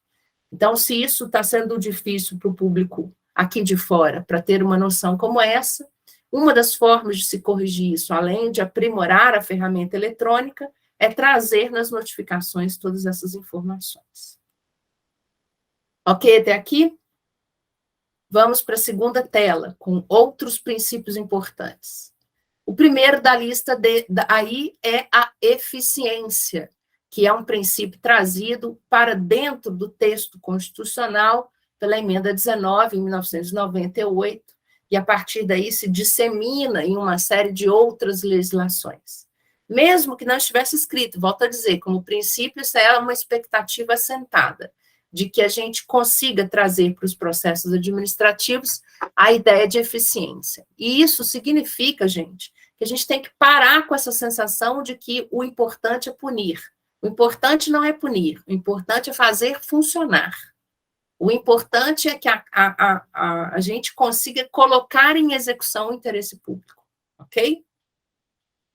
Então, se isso está sendo difícil para o público aqui de fora, para ter uma noção como essa, uma das formas de se corrigir isso, além de aprimorar a ferramenta eletrônica, é trazer nas notificações todas essas informações. Ok, até aqui? Vamos para a segunda tela, com outros princípios importantes. O primeiro da lista aí é a eficiência, que é um princípio trazido para dentro do texto constitucional pela emenda 19, em 1998, e a partir daí se dissemina em uma série de outras legislações. Mesmo que não estivesse escrito, volto a dizer, como princípio, isso é uma expectativa assentada, de que a gente consiga trazer para os processos administrativos a ideia de eficiência. E isso significa, gente, que a gente tem que parar com essa sensação de que o importante é punir. O importante não é punir, o importante é fazer funcionar. O importante é que a gente consiga colocar em execução o interesse público, ok?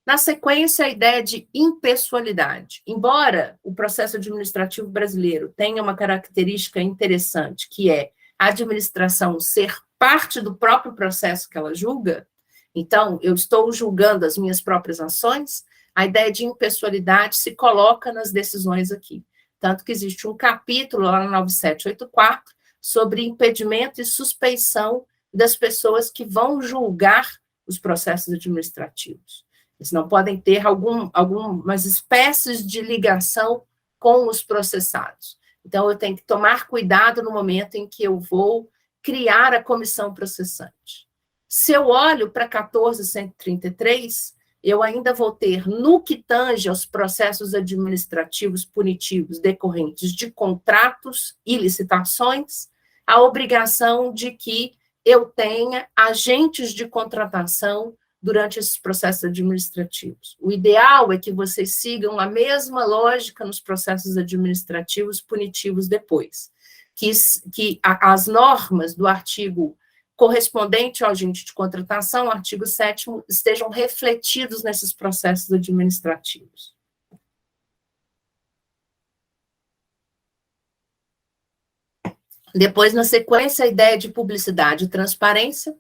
Na sequência, a ideia de impessoalidade. Embora o processo administrativo brasileiro tenha uma característica interessante, que é a administração ser parte do próprio processo que ela julga, então, eu estou julgando as minhas próprias ações, a ideia de impessoalidade se coloca nas decisões aqui. Tanto que existe um capítulo lá no 9784 sobre impedimento e suspeição das pessoas que vão julgar os processos administrativos. Eles não podem ter algumas espécies de ligação com os processados. Então, eu tenho que tomar cuidado no momento em que eu vou criar a comissão processante. Se eu olho para 14.133, eu ainda vou ter, no que tange aos processos administrativos punitivos decorrentes de contratos e licitações, a obrigação de que eu tenha agentes de contratação durante esses processos administrativos. O ideal é que vocês sigam a mesma lógica nos processos administrativos punitivos depois, que as normas do artigo correspondente ao agente de contratação, artigo 7º, estejam refletidos nesses processos administrativos. Depois, na sequência, a ideia de publicidade e transparência,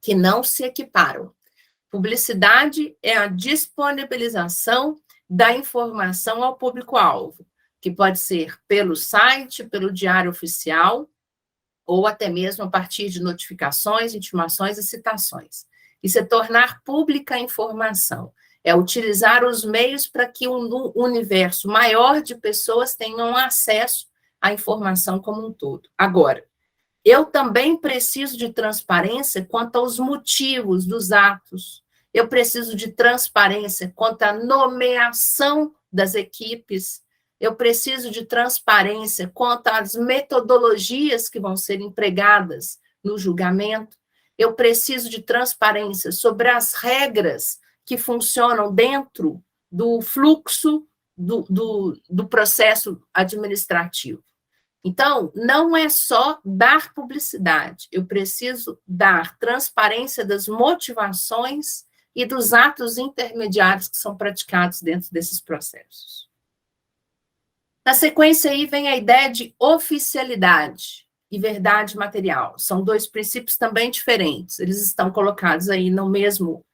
que não se equiparam. Publicidade é a disponibilização da informação ao público-alvo, que pode ser pelo site, pelo diário oficial, ou até mesmo a partir de notificações, intimações e citações. Isso é tornar pública a informação, é utilizar os meios para que um universo maior de pessoas tenham acesso à informação como um todo. Agora, eu também preciso de transparência quanto aos motivos dos atos, eu preciso de transparência quanto à nomeação das equipes, eu preciso de transparência quanto às metodologias que vão ser empregadas no julgamento, eu preciso de transparência sobre as regras que funcionam dentro do fluxo do processo administrativo. Então, não é só dar publicidade, eu preciso dar transparência das motivações e dos atos intermediários que são praticados dentro desses processos. Na sequência aí vem a ideia de oficialidade e verdade material. São dois princípios também diferentes. Eles estão colocados aí no mesmo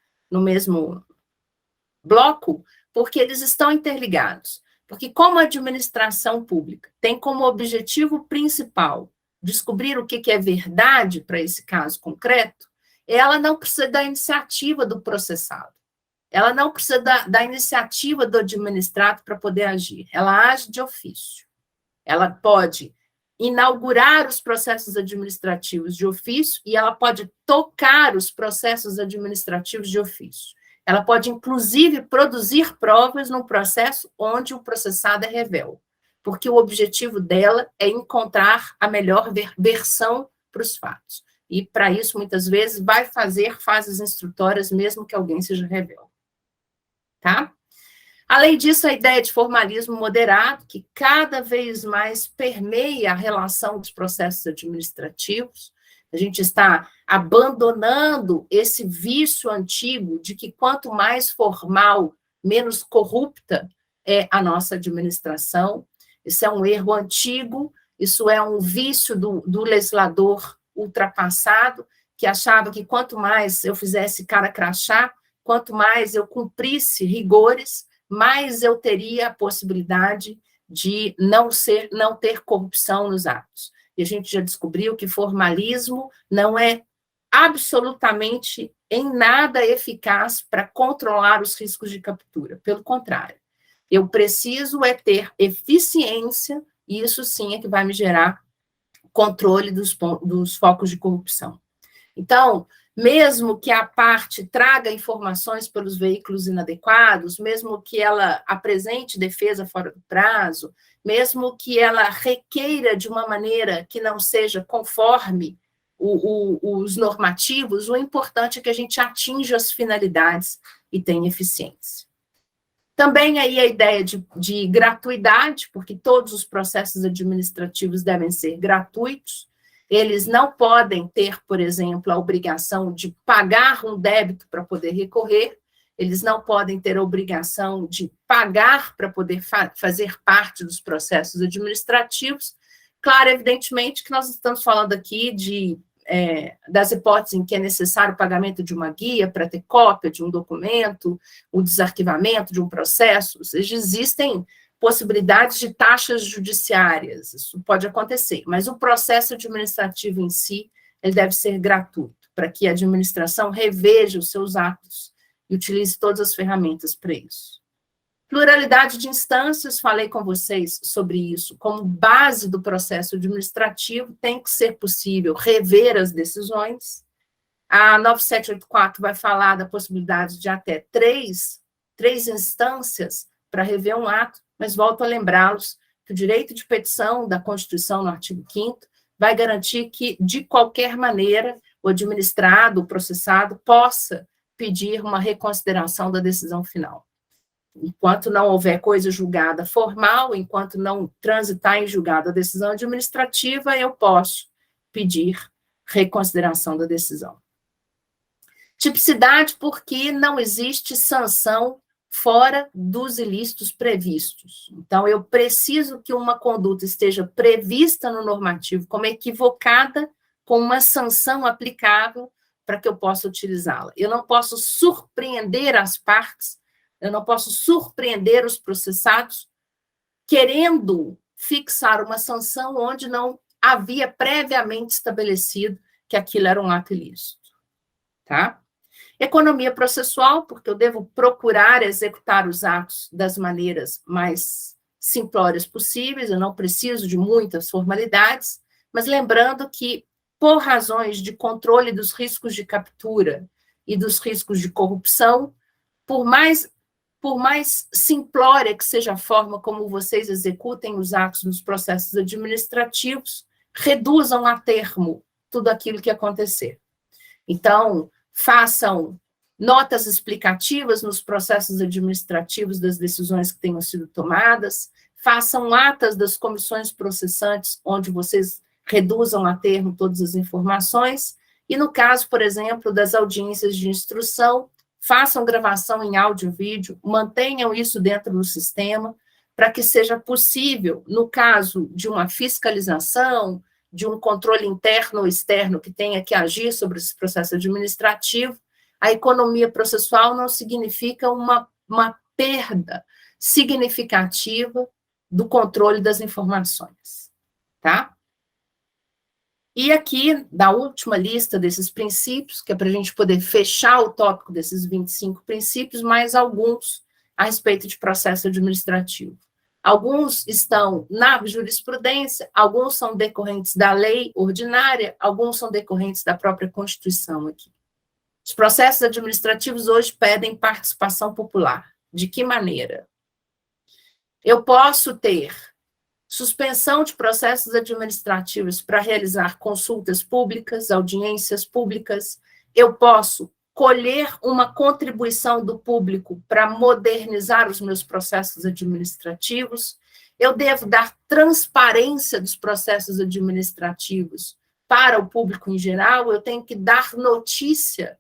bloco, porque eles estão interligados. Porque como a administração pública tem como objetivo principal descobrir o que é verdade para esse caso concreto, ela não precisa da iniciativa do processado. Ela não precisa da iniciativa do administrado para poder agir. Ela age de ofício. Ela pode inaugurar os processos administrativos de ofício e ela pode tocar os processos administrativos de ofício. Ela pode, inclusive, produzir provas num processo onde o processado é rével, porque o objetivo dela é encontrar a melhor versão para os fatos. E, para isso, muitas vezes, vai fazer fases instrutórias, mesmo que alguém seja rével. Tá? Além disso, a ideia de formalismo moderado, que cada vez mais permeia a relação dos processos administrativos. A gente está abandonando esse vício antigo de que quanto mais formal, menos corrupta é a nossa administração. Isso é um erro antigo, isso é um vício do legislador ultrapassado, que achava que quanto mais eu fizesse cara crachá, quanto mais eu cumprisse rigores, mais eu teria a possibilidade de não ter corrupção nos atos. E a gente já descobriu que formalismo não é absolutamente em nada eficaz para controlar os riscos de captura. Pelo contrário, eu preciso ter eficiência, e isso sim é que vai me gerar controle dos focos de corrupção. Então, mesmo que a parte traga informações pelos veículos inadequados, mesmo que ela apresente defesa fora do prazo, mesmo que ela requeira de uma maneira que não seja conforme os normativos, o importante é que a gente atinja as finalidades e tenha eficiência. Também aí a ideia de gratuidade, porque todos os processos administrativos devem ser gratuitos. Eles não podem ter, por exemplo, a obrigação de pagar um débito para poder recorrer, eles não podem ter a obrigação de pagar para poder fazer parte dos processos administrativos. Claro, evidentemente, que nós estamos falando aqui das hipóteses em que é necessário o pagamento de uma guia para ter cópia de um documento, o desarquivamento de um processo, ou seja, existem possibilidades de taxas judiciárias, isso pode acontecer, mas o processo administrativo em si, ele deve ser gratuito, para que a administração reveja os seus atos e utilize todas as ferramentas para isso. Pluralidade de instâncias, falei com vocês sobre isso, como base do processo administrativo, tem que ser possível rever as decisões. A 9784 vai falar da possibilidade de até três instâncias para rever um ato, mas volto a lembrá-los que o direito de petição da Constituição, no artigo 5º, vai garantir que, de qualquer maneira, o administrado, o processado, possa pedir uma reconsideração da decisão final. Enquanto não houver coisa julgada formal, enquanto não transitar em julgado a decisão administrativa, eu posso pedir reconsideração da decisão. Tipicidade, porque não existe sanção fora dos ilícitos previstos. Então, eu preciso que uma conduta esteja prevista no normativo como equivocada, com uma sanção aplicável, para que eu possa utilizá-la. Eu não posso surpreender as partes, eu não posso surpreender os processados querendo fixar uma sanção onde não havia previamente estabelecido que aquilo era um ato ilícito. Tá? Economia processual, porque eu devo procurar executar os atos das maneiras mais simplórias possíveis, eu não preciso de muitas formalidades, mas lembrando que, por razões de controle dos riscos de captura e dos riscos de corrupção, por mais simplória que seja a forma como vocês executem os atos nos processos administrativos, reduzam a termo tudo aquilo que acontecer. Então, façam notas explicativas nos processos administrativos das decisões que tenham sido tomadas, façam atas das comissões processantes, onde vocês reduzam a termo todas as informações, e no caso, por exemplo, das audiências de instrução, façam gravação em áudio e vídeo, mantenham isso dentro do sistema, para que seja possível, no caso de uma fiscalização, de um controle interno ou externo que tenha que agir sobre esse processo administrativo, a economia processual não significa uma perda significativa do controle das informações, tá? E aqui, da última lista desses princípios, que é para a gente poder fechar o tópico desses 25 princípios, mais alguns a respeito de processo administrativo. Alguns estão na jurisprudência, alguns são decorrentes da lei ordinária, alguns são decorrentes da própria Constituição aqui. Os processos administrativos hoje pedem participação popular. De que maneira? Eu posso ter suspensão de processos administrativos para realizar consultas públicas, audiências públicas. Eu posso colher uma contribuição do público para modernizar os meus processos administrativos. Eu devo dar transparência dos processos administrativos para o público em geral. Eu tenho que dar notícia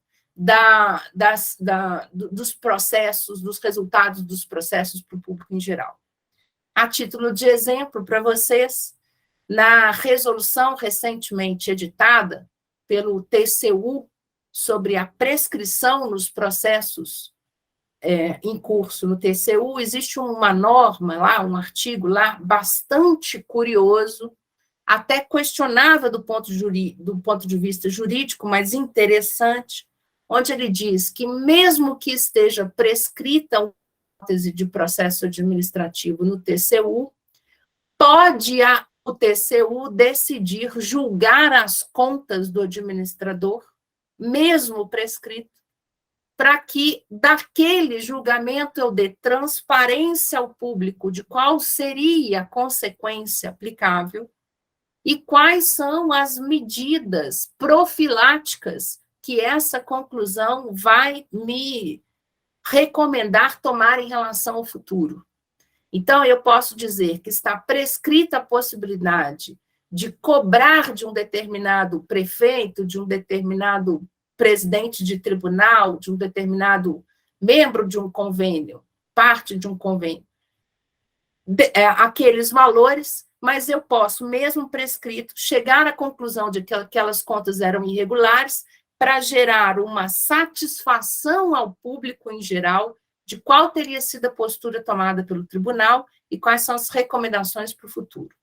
dos processos, dos resultados dos processos para o público em geral. A título de exemplo para vocês, na resolução recentemente editada pelo TCU sobre a prescrição nos processos em curso no TCU, existe uma norma lá, um artigo lá, bastante curioso, até questionável do ponto de vista jurídico, mas interessante, onde ele diz que mesmo que esteja prescrita uma hipótese de processo administrativo no TCU, pode o TCU decidir julgar as contas do administrador, mesmo prescrito, para que daquele julgamento eu dê transparência ao público de qual seria a consequência aplicável e quais são as medidas profiláticas que essa conclusão vai me recomendar tomar em relação ao futuro. Então, eu posso dizer que está prescrita a possibilidade de cobrar de um determinado prefeito, de um determinado presidente de tribunal, de um determinado membro de um convênio, parte de um convênio, aqueles valores, mas eu posso, mesmo prescrito, chegar à conclusão de que aquelas contas eram irregulares para gerar uma satisfação ao público em geral de qual teria sido a postura tomada pelo tribunal e quais são as recomendações para o futuro.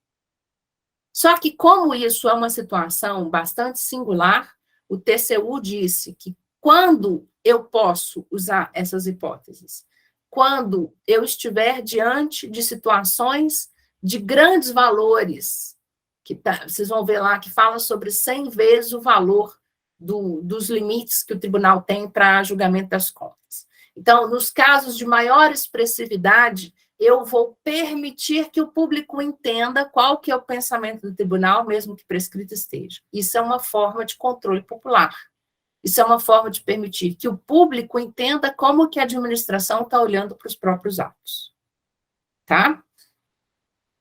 Só que, como isso é uma situação bastante singular, o TCU disse que quando eu posso usar essas hipóteses, quando eu estiver diante de situações de grandes valores, vocês vão ver lá que fala sobre 100 vezes o valor dos limites que o tribunal tem para julgamento das contas. Então, nos casos de maior expressividade, eu vou permitir que o público entenda qual que é o pensamento do tribunal, mesmo que prescrito esteja. Isso é uma forma de controle popular. Isso é uma forma de permitir que o público entenda como que a administração está olhando para os próprios atos. Tá?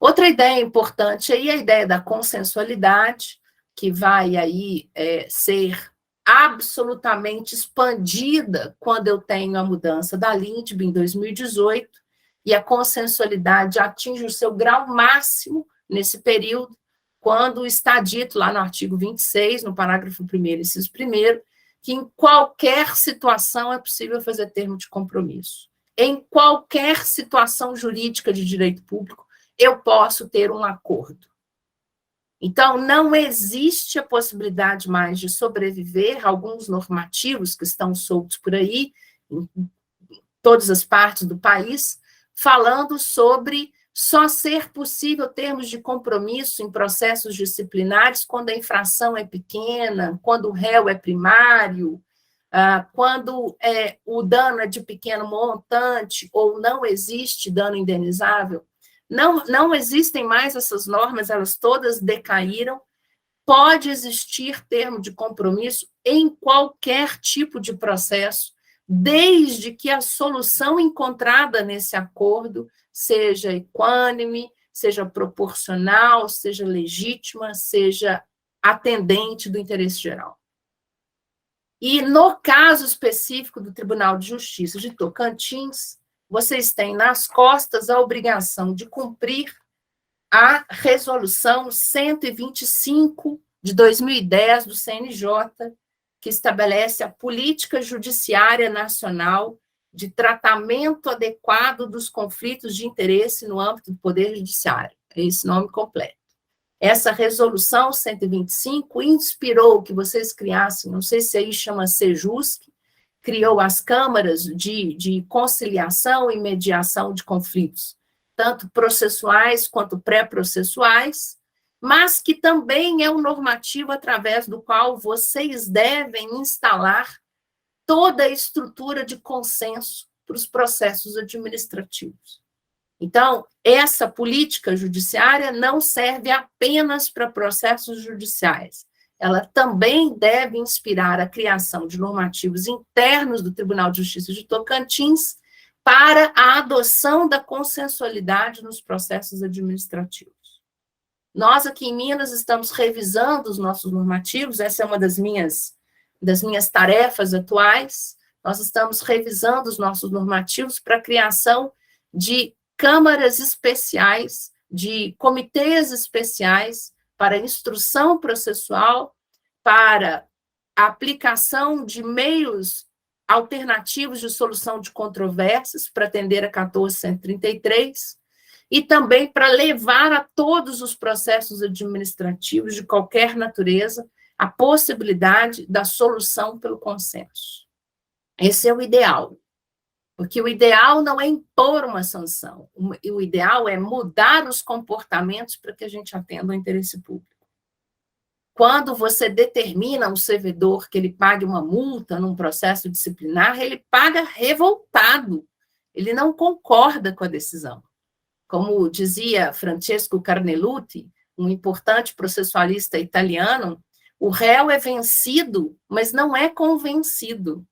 Outra ideia importante aí é a ideia da consensualidade, que vai aí ser absolutamente expandida quando eu tenho a mudança da LINDB em 2018, e a consensualidade atinge o seu grau máximo nesse período, quando está dito lá no artigo 26, no parágrafo 1º, inciso 1º, que em qualquer situação é possível fazer termo de compromisso. Em qualquer situação jurídica de direito público, eu posso ter um acordo. Então, não existe a possibilidade mais de sobreviver a alguns normativos que estão soltos por aí, em todas as partes do país, falando sobre só ser possível termos de compromisso em processos disciplinares quando a infração é pequena, quando o réu é primário, quando o dano é de pequeno montante ou não existe dano indenizável. Não existem mais essas normas, elas todas decaíram. Pode existir termo de compromisso em qualquer tipo de processo, desde que a solução encontrada nesse acordo seja equânime, seja proporcional, seja legítima, seja atendente do interesse geral. E no caso específico do Tribunal de Justiça de Tocantins, vocês têm nas costas a obrigação de cumprir a resolução 125 de 2010 do CNJ, que estabelece a política judiciária nacional de tratamento adequado dos conflitos de interesse no âmbito do Poder Judiciário. É esse nome completo. Essa resolução 125 inspirou que vocês criassem, não sei se aí chama Sejusc, criou as câmaras de conciliação e mediação de conflitos, tanto processuais quanto pré-processuais, mas que também é um normativo através do qual vocês devem instalar toda a estrutura de consenso para os processos administrativos. Então, essa política judiciária não serve apenas para processos judiciais. Ela também deve inspirar a criação de normativos internos do Tribunal de Justiça de Tocantins para a adoção da consensualidade nos processos administrativos. Nós, aqui em Minas, estamos revisando os nossos normativos, essa é uma das minhas tarefas atuais. Nós estamos revisando os nossos normativos para a criação de câmaras especiais, de comitês especiais para instrução processual, para a aplicação de meios alternativos de solução de controvérsias, para atender a 1433, e também para levar a todos os processos administrativos de qualquer natureza a possibilidade da solução pelo consenso. Esse é o ideal, porque o ideal não é impor uma sanção, o ideal é mudar os comportamentos para que a gente atenda ao interesse público. Quando você determina um servidor que ele pague uma multa num processo disciplinar, ele paga revoltado, ele não concorda com a decisão. Como dizia Francesco Carnelutti, um importante processualista italiano, o réu é vencido, mas não é convencido.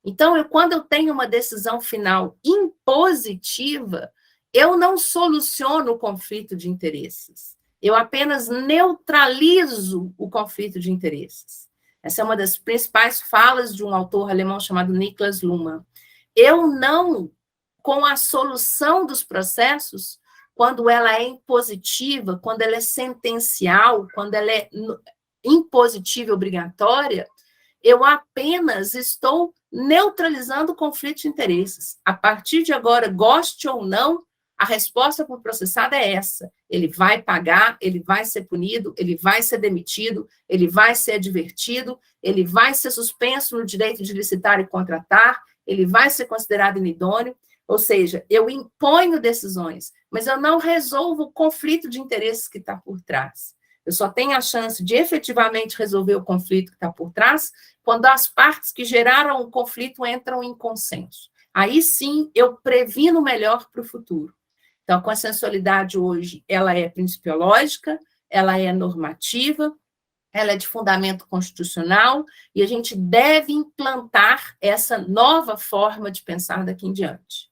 Então, quando eu tenho uma decisão final impositiva, eu não soluciono o conflito de interesses. Eu apenas neutralizo o conflito de interesses. Essa é uma das principais falas de um autor alemão chamado Niklas Luhmann. Eu não, com a solução dos processos, quando ela é impositiva, quando ela é sentencial, quando ela é impositiva e obrigatória, eu apenas estou neutralizando o conflito de interesses. A partir de agora, goste ou não, a resposta para o processado é essa. Ele vai pagar, ele vai ser punido, ele vai ser demitido, ele vai ser advertido, ele vai ser suspenso no direito de licitar e contratar, ele vai ser considerado inidôneo. Ou seja, eu imponho decisões, mas eu não resolvo o conflito de interesses que está por trás. Eu só tenho a chance de efetivamente resolver o conflito que está por trás quando as partes que geraram o conflito entram em consenso. Aí sim, eu previno melhor para o futuro. Então, a consensualidade hoje, ela é principiológica, ela é normativa, ela é de fundamento constitucional, e a gente deve implantar essa nova forma de pensar daqui em diante.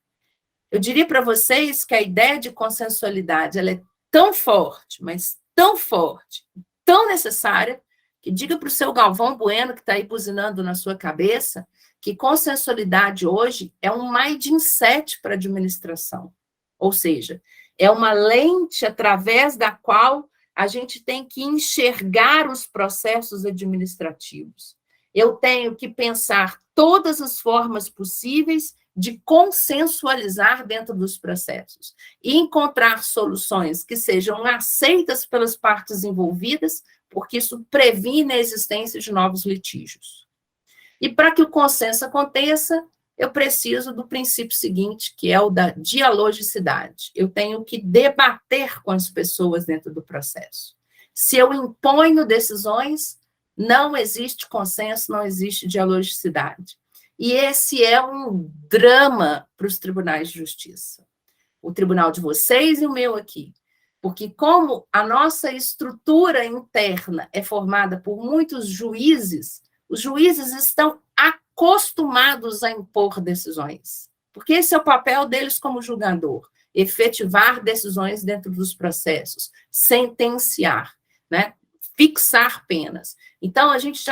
Eu diria para vocês que a ideia de consensualidade ela é tão forte, mas tão forte, tão necessária, que diga para o seu Galvão Bueno, que está aí buzinando na sua cabeça, que consensualidade hoje é um mindset para a administração. Ou seja, é uma lente através da qual a gente tem que enxergar os processos administrativos. eu tenho que pensar todas as formas possíveis de consensualizar dentro dos processos e encontrar soluções que sejam aceitas pelas partes envolvidas, porque isso previne a existência de novos litígios. E para que o consenso aconteça, eu preciso do princípio seguinte, que é o da dialogicidade. Eu tenho que debater com as pessoas dentro do processo. Se eu imponho decisões, não existe consenso, não existe dialogicidade. E esse é um drama para os tribunais de justiça. O tribunal de vocês e o meu aqui. Porque como a nossa estrutura interna é formada por muitos juízes, os juízes estão acostumados a impor decisões. Porque esse é o papel deles como julgador, efetivar decisões dentro dos processos, sentenciar, né? Fixar penas. Então, a gente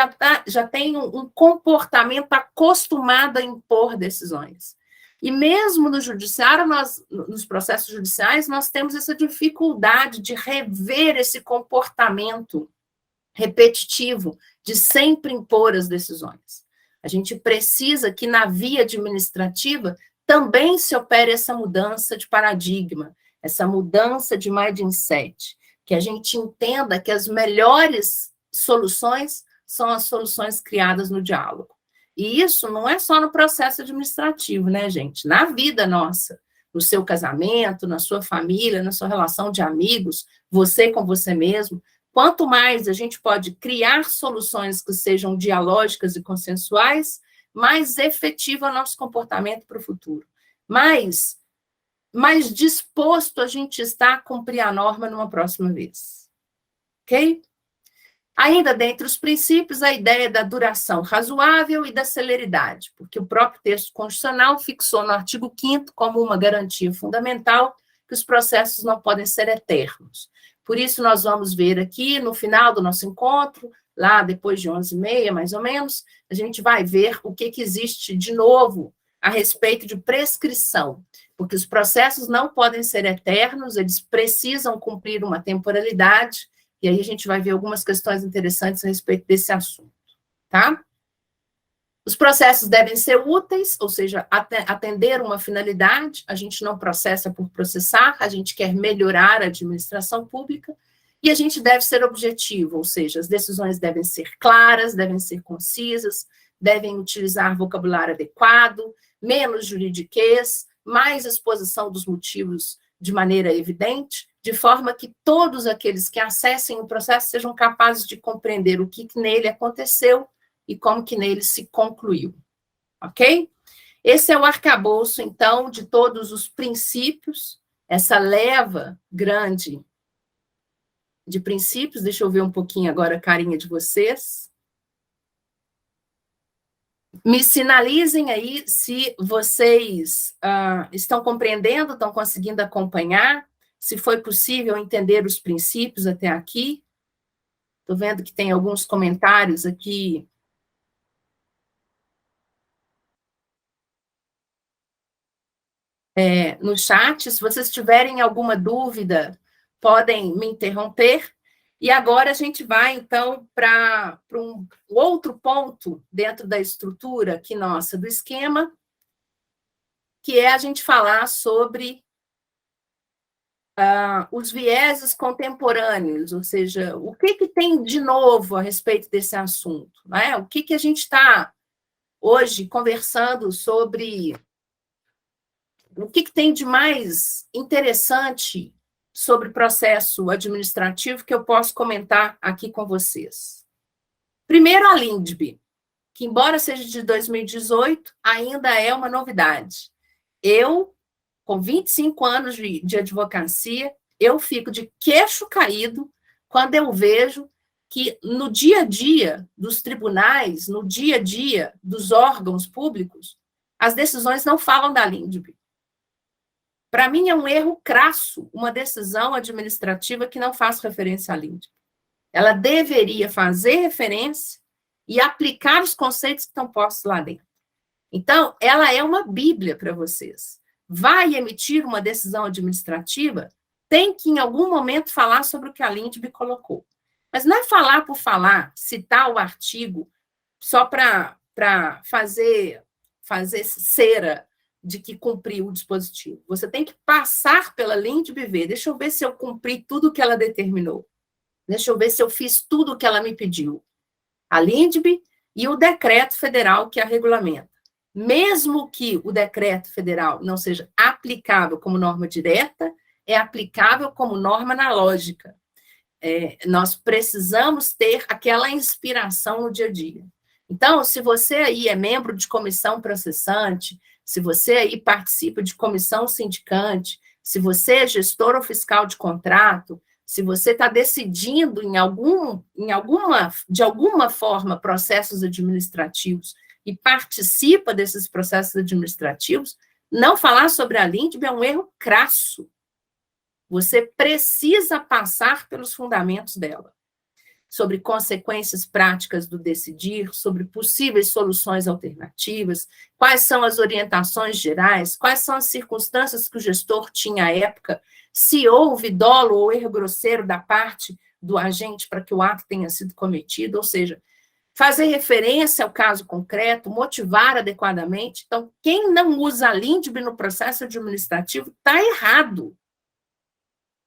já tem um comportamento acostumado a impor decisões. E mesmo no judiciário, nos processos judiciais, nós temos essa dificuldade de rever esse comportamento repetitivo de sempre impor as decisões. A gente precisa que na via administrativa também se opere essa mudança de paradigma, essa mudança de mindset, que a gente entenda que as melhores soluções são as soluções criadas no diálogo. E isso não é só no processo administrativo, né, gente? Na vida nossa, no seu casamento, na sua família, na sua relação de amigos, você com você mesmo. Quanto mais a gente pode criar soluções que sejam dialógicas e consensuais, mais efetivo é o nosso comportamento para o futuro. Mais disposto a gente está a cumprir a norma numa próxima vez. Ok? Ainda dentre os princípios, a ideia da duração razoável e da celeridade, porque o próprio texto constitucional fixou no artigo 5º como uma garantia fundamental que os processos não podem ser eternos. Por isso, nós vamos ver aqui, no final do nosso encontro, lá depois de 11h30, mais ou menos, a gente vai ver o que existe de novo a respeito de prescrição, porque os processos não podem ser eternos, eles precisam cumprir uma temporalidade, e aí a gente vai ver algumas questões interessantes a respeito desse assunto, tá? Os processos devem ser úteis, ou seja, atender uma finalidade, a gente não processa por processar, a gente quer melhorar a administração pública, e a gente deve ser objetivo, ou seja, as decisões devem ser claras, devem ser concisas, devem utilizar vocabulário adequado, menos juridiquês, mais exposição dos motivos de maneira evidente, de forma que todos aqueles que acessem o processo sejam capazes de compreender o que nele aconteceu e como que nele se concluiu, ok? Esse é o arcabouço, então, de todos os princípios, essa leva grande de princípios. Deixa eu ver um pouquinho agora a carinha de vocês. Me sinalizem aí se vocês estão compreendendo, estão conseguindo acompanhar, se foi possível entender os princípios até aqui. Estou vendo que tem alguns comentários aqui. No chat, se vocês tiverem alguma dúvida, podem me interromper. E agora a gente vai, então, para um outro ponto dentro da estrutura aqui nossa do esquema, que é a gente falar sobre os vieses contemporâneos, ou seja, o que tem de novo a respeito desse assunto, né? O que a gente está hoje conversando sobre, o que tem de mais interessante sobre processo administrativo que eu posso comentar aqui com vocês. Primeiro, a LINDB, que, embora seja de 2018, ainda é uma novidade. Eu, com 25 anos de advocacia, eu fico de queixo caído quando eu vejo que no dia a dia dos tribunais, no dia a dia dos órgãos públicos, as decisões não falam da LINDB. Para mim, é um erro crasso uma decisão administrativa que não faz referência à LINDB. Ela deveria fazer referência e aplicar os conceitos que estão postos lá dentro. Então, ela é uma bíblia para vocês. Vai emitir uma decisão administrativa, tem que, em algum momento, falar sobre o que a LINDB colocou. Mas não é falar por falar, citar o artigo, só para fazer cera de que cumpriu o dispositivo. Você tem que passar pela Lindb e ver, deixa eu ver se eu cumpri tudo que ela determinou. Deixa eu ver se eu fiz tudo o que ela me pediu. A Lindb e o decreto federal que a regulamenta. Mesmo que o decreto federal não seja aplicável como norma direta, é aplicável como norma analógica. Nós precisamos ter aquela inspiração no dia a dia. Então, se você aí é membro de comissão processante, se você aí participa de comissão sindicante, se você é gestor ou fiscal de contrato, se você está decidindo de alguma forma processos administrativos e participa desses processos administrativos, não falar sobre a Lindb é um erro crasso. Você precisa passar pelos fundamentos dela, sobre consequências práticas do decidir, sobre possíveis soluções alternativas, quais são as orientações gerais, quais são as circunstâncias que o gestor tinha à época, se houve dolo ou erro grosseiro da parte do agente para que o ato tenha sido cometido, ou seja, fazer referência ao caso concreto, motivar adequadamente. Então, quem não usa a Lindb no processo administrativo está errado.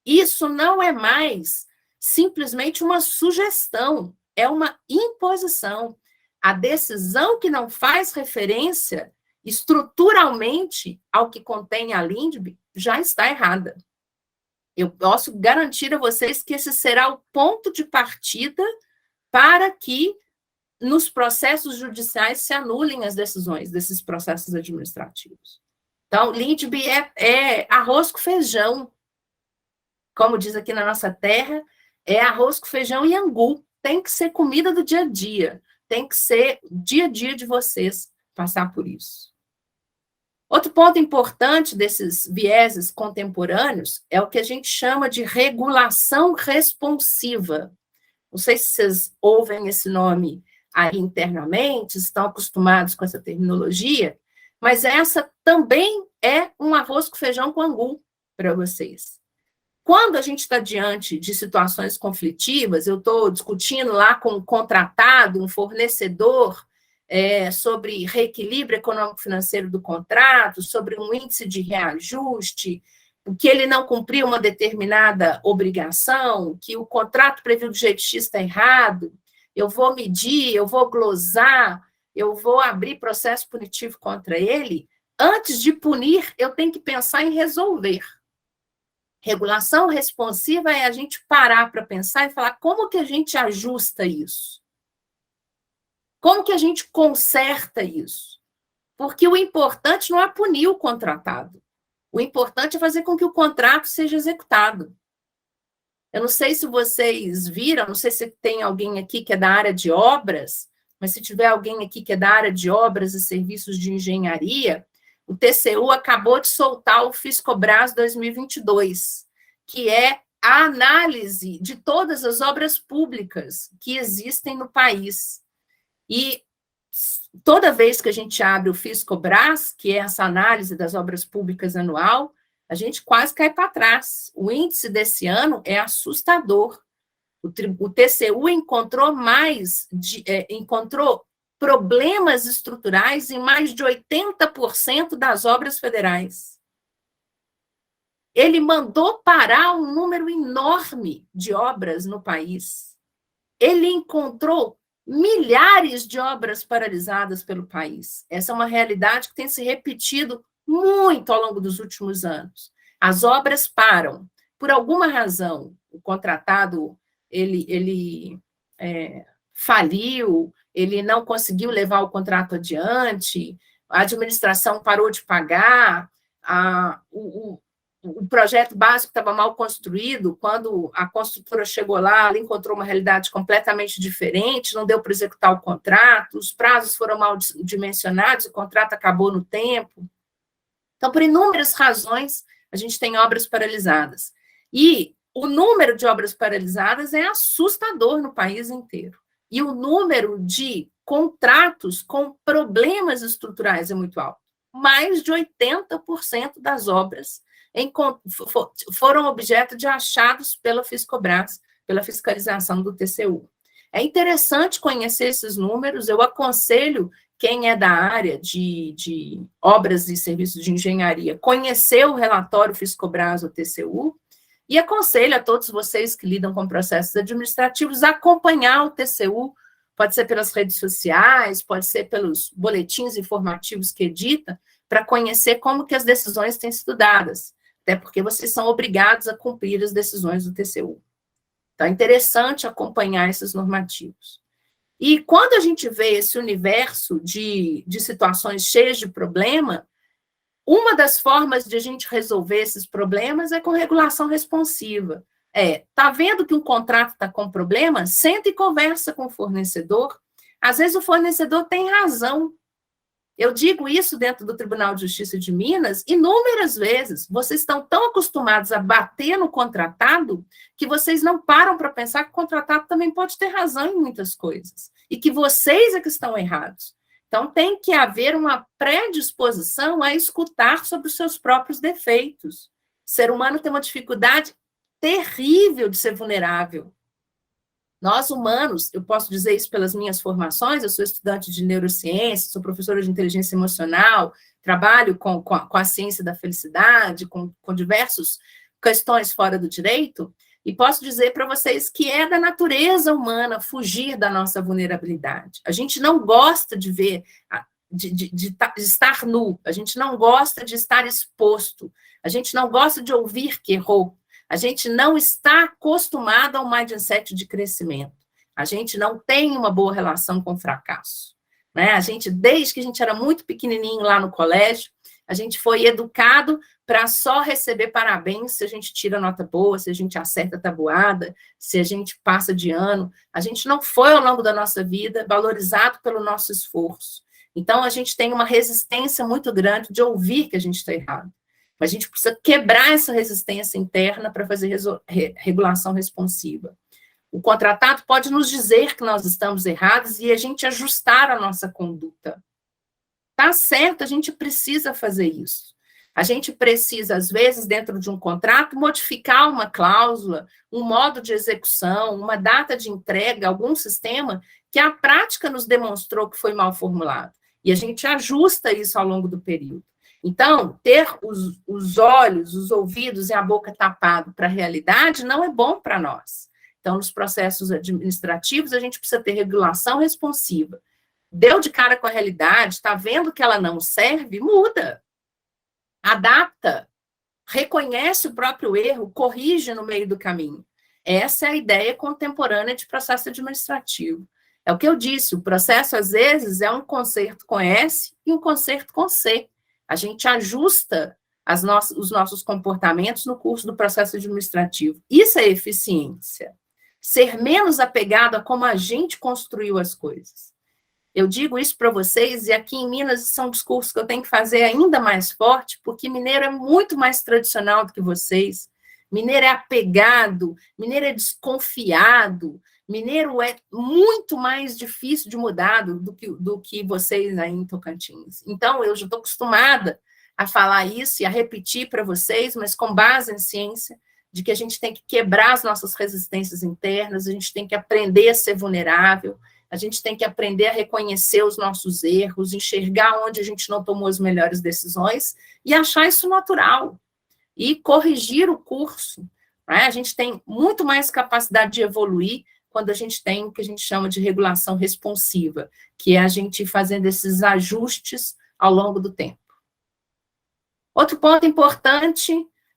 Isso não é mais simplesmente uma sugestão, é uma imposição. A decisão que não faz referência estruturalmente ao que contém a Lindb já está errada. Eu posso garantir a vocês que esse será o ponto de partida para que nos processos judiciais se anulem as decisões desses processos administrativos. Então, Lindb é arroz com feijão. Como diz aqui na nossa terra, é arroz com feijão e angu. Tem que ser comida do dia a dia. Tem que ser dia a dia de vocês passar por isso. Outro ponto importante desses vieses contemporâneos é o que a gente chama de regulação responsiva. Não sei se vocês ouvem esse nome aí internamente, estão acostumados com essa terminologia, mas essa também é um arroz com feijão com angu para vocês. Quando a gente está diante de situações conflitivas, eu estou discutindo lá com um contratado, um fornecedor, sobre reequilíbrio econômico-financeiro do contrato, sobre um índice de reajuste, que ele não cumpriu uma determinada obrigação, que o contrato previu do jeito X está errado, eu vou medir, eu vou glosar, eu vou abrir processo punitivo contra ele. Antes de punir, eu tenho que pensar em resolver. Regulação responsiva é a gente parar para pensar e falar como que a gente ajusta isso? Como que a gente conserta isso? Porque o importante não é punir o contratado. O importante é fazer com que o contrato seja executado. Eu não sei se vocês viram, não sei se tem alguém aqui que é da área de obras, mas se tiver alguém aqui que é da área de obras e serviços de engenharia, o TCU acabou de soltar o Fiscobras 2022, que é a análise de todas as obras públicas que existem no país. E toda vez que a gente abre o Fiscobras, que é essa análise das obras públicas anual, a gente quase cai para trás. O índice desse ano é assustador. O TCU encontrou encontrou problemas estruturais em mais de 80% das obras federais. Ele mandou parar um número enorme de obras no país. Ele encontrou milhares de obras paralisadas pelo país. Essa é uma realidade que tem se repetido muito ao longo dos últimos anos. As obras param. Por alguma razão, o contratado ele faliu, ele não conseguiu levar o contrato adiante, a administração parou de pagar, o projeto básico estava mal construído, quando a construtora chegou lá, ela encontrou uma realidade completamente diferente, não deu para executar o contrato, os prazos foram mal dimensionados, o contrato acabou no tempo. Então, por inúmeras razões, a gente tem obras paralisadas. E o número de obras paralisadas é assustador no país inteiro. E o número de contratos com problemas estruturais é muito alto. Mais de 80% das obras foram objeto de achados pela Fiscobras, pela fiscalização do TCU. É interessante conhecer esses números, eu aconselho quem é da área de obras e serviços de engenharia conhecer o relatório Fiscobras, o TCU, e aconselho a todos vocês que lidam com processos administrativos a acompanhar o TCU, pode ser pelas redes sociais, pode ser pelos boletins informativos que edita, para conhecer como que as decisões têm sido dadas, até porque vocês são obrigados a cumprir as decisões do TCU. Então, é interessante acompanhar esses normativos. E quando a gente vê esse universo de situações cheias de problema, uma das formas de a gente resolver esses problemas é com regulação responsiva. Tá vendo que um contrato está com problema? Senta e conversa com o fornecedor. Às vezes o fornecedor tem razão. Eu digo isso dentro do Tribunal de Justiça de Minas inúmeras vezes. Vocês estão tão acostumados a bater no contratado que vocês não param para pensar que o contratado também pode ter razão em muitas coisas e que vocês é que estão errados. Então, tem que haver uma predisposição a escutar sobre os seus próprios defeitos. O ser humano tem uma dificuldade terrível de ser vulnerável. Nós, humanos, eu posso dizer isso pelas minhas formações, eu sou estudante de neurociência, sou professora de inteligência emocional, trabalho com a ciência da felicidade, com diversas questões fora do direito, e posso dizer para vocês que é da natureza humana fugir da nossa vulnerabilidade. A gente não gosta de ver, de estar nu, a gente não gosta de estar exposto, a gente não gosta de ouvir que errou, a gente não está acostumado ao mindset de crescimento. A gente não tem uma boa relação com o fracasso. Né? A gente, desde que a gente era muito pequenininho lá no colégio, a gente foi educado para só receber parabéns se a gente tira nota boa, se a gente acerta a tabuada, se a gente passa de ano. A gente não foi, ao longo da nossa vida, valorizado pelo nosso esforço. Então, a gente tem uma resistência muito grande de ouvir que a gente está errado. Mas a gente precisa quebrar essa resistência interna para fazer regulação responsiva. O contratado pode nos dizer que nós estamos errados e a gente ajustar a nossa conduta. Tá certo, a gente precisa fazer isso. A gente precisa, às vezes, dentro de um contrato, modificar uma cláusula, um modo de execução, uma data de entrega, algum sistema que a prática nos demonstrou que foi mal formulado. E a gente ajusta isso ao longo do período. Então, ter os olhos, os ouvidos e a boca tapado para a realidade não é bom para nós. Então, nos processos administrativos, a gente precisa ter regulação responsiva. Deu de cara com a realidade, está vendo que ela não serve, muda. Adapta. Reconhece o próprio erro, corrige no meio do caminho. Essa é a ideia contemporânea de processo administrativo. É o que eu disse, o processo, às vezes, é um concerto com S e um concerto com C. A gente ajusta os nossos comportamentos no curso do processo administrativo. Isso é eficiência. Ser menos apegado a como a gente construiu as coisas. Eu digo isso para vocês, e aqui em Minas isso é um discurso que eu tenho que fazer ainda mais forte, porque mineiro é muito mais tradicional do que vocês. Mineiro é apegado, mineiro é desconfiado, mineiro é muito mais difícil de mudar do que vocês aí em Tocantins. Então, eu já estou acostumada a falar isso e a repetir para vocês, mas com base em ciência, de que a gente tem que quebrar as nossas resistências internas, a gente tem que aprender a ser vulnerável, a gente tem que aprender a reconhecer os nossos erros, enxergar onde a gente não tomou as melhores decisões e achar isso natural. E corrigir o curso. Né? A gente tem muito mais capacidade de evoluir quando a gente tem o que a gente chama de regulação responsiva, que é a gente fazendo esses ajustes ao longo do tempo. Outro ponto importante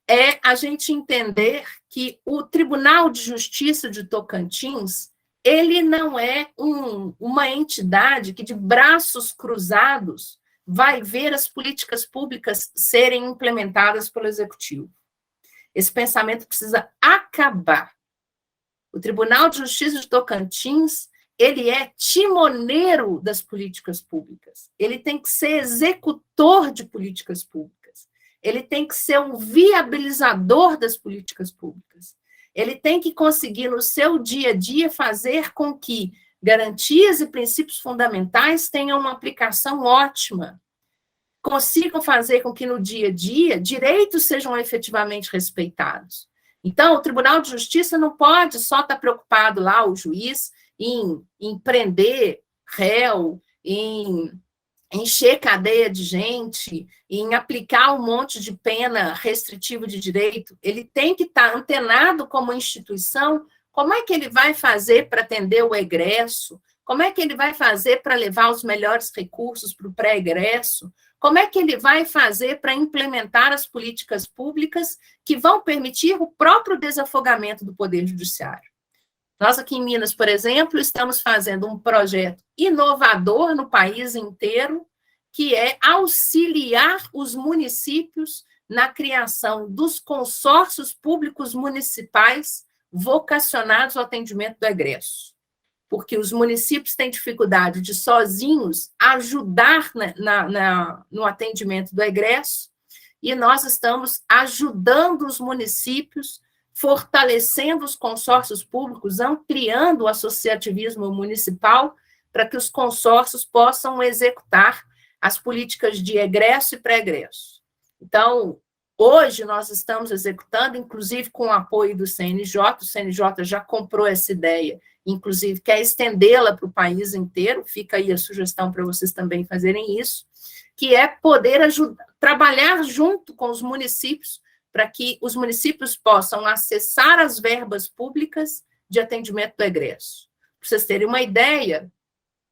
é a gente entender que o Tribunal de Justiça de Tocantins, ele não é uma entidade que, de braços cruzados, vai ver as políticas públicas serem implementadas pelo Executivo. Esse pensamento precisa acabar. O Tribunal de Justiça de Tocantins, ele é timoneiro das políticas públicas. Ele tem que ser executor de políticas públicas. Ele tem que ser um viabilizador das políticas públicas. Ele tem que conseguir, no seu dia a dia, fazer com que garantias e princípios fundamentais tenham uma aplicação ótima. Consigam fazer com que, no dia a dia, direitos sejam efetivamente respeitados. Então, o Tribunal de Justiça não pode só estar preocupado lá, o juiz, em prender réu, em encher cadeia de gente, em aplicar um monte de pena restritiva de direito, ele tem que estar antenado como instituição. Como é que ele vai fazer para atender o egresso? Como é que ele vai fazer para levar os melhores recursos para o pré-egresso? Como é que ele vai fazer para implementar as políticas públicas que vão permitir o próprio desafogamento do Poder Judiciário? Nós aqui em Minas, por exemplo, estamos fazendo um projeto inovador no país inteiro, que é auxiliar os municípios na criação dos consórcios públicos municipais vocacionados ao atendimento do egresso. Porque os municípios têm dificuldade de sozinhos ajudar no atendimento do egresso, e nós estamos ajudando os municípios, fortalecendo os consórcios públicos, ampliando o associativismo municipal, para que os consórcios possam executar as políticas de egresso e pré-egresso. Então, hoje nós estamos executando, inclusive com o apoio do CNJ, o CNJ já comprou essa ideia, inclusive quer estendê-la para o país inteiro, fica aí a sugestão para vocês também fazerem isso, que é poder trabalhar junto com os municípios, para que os municípios possam acessar as verbas públicas de atendimento do egresso. Para vocês terem uma ideia,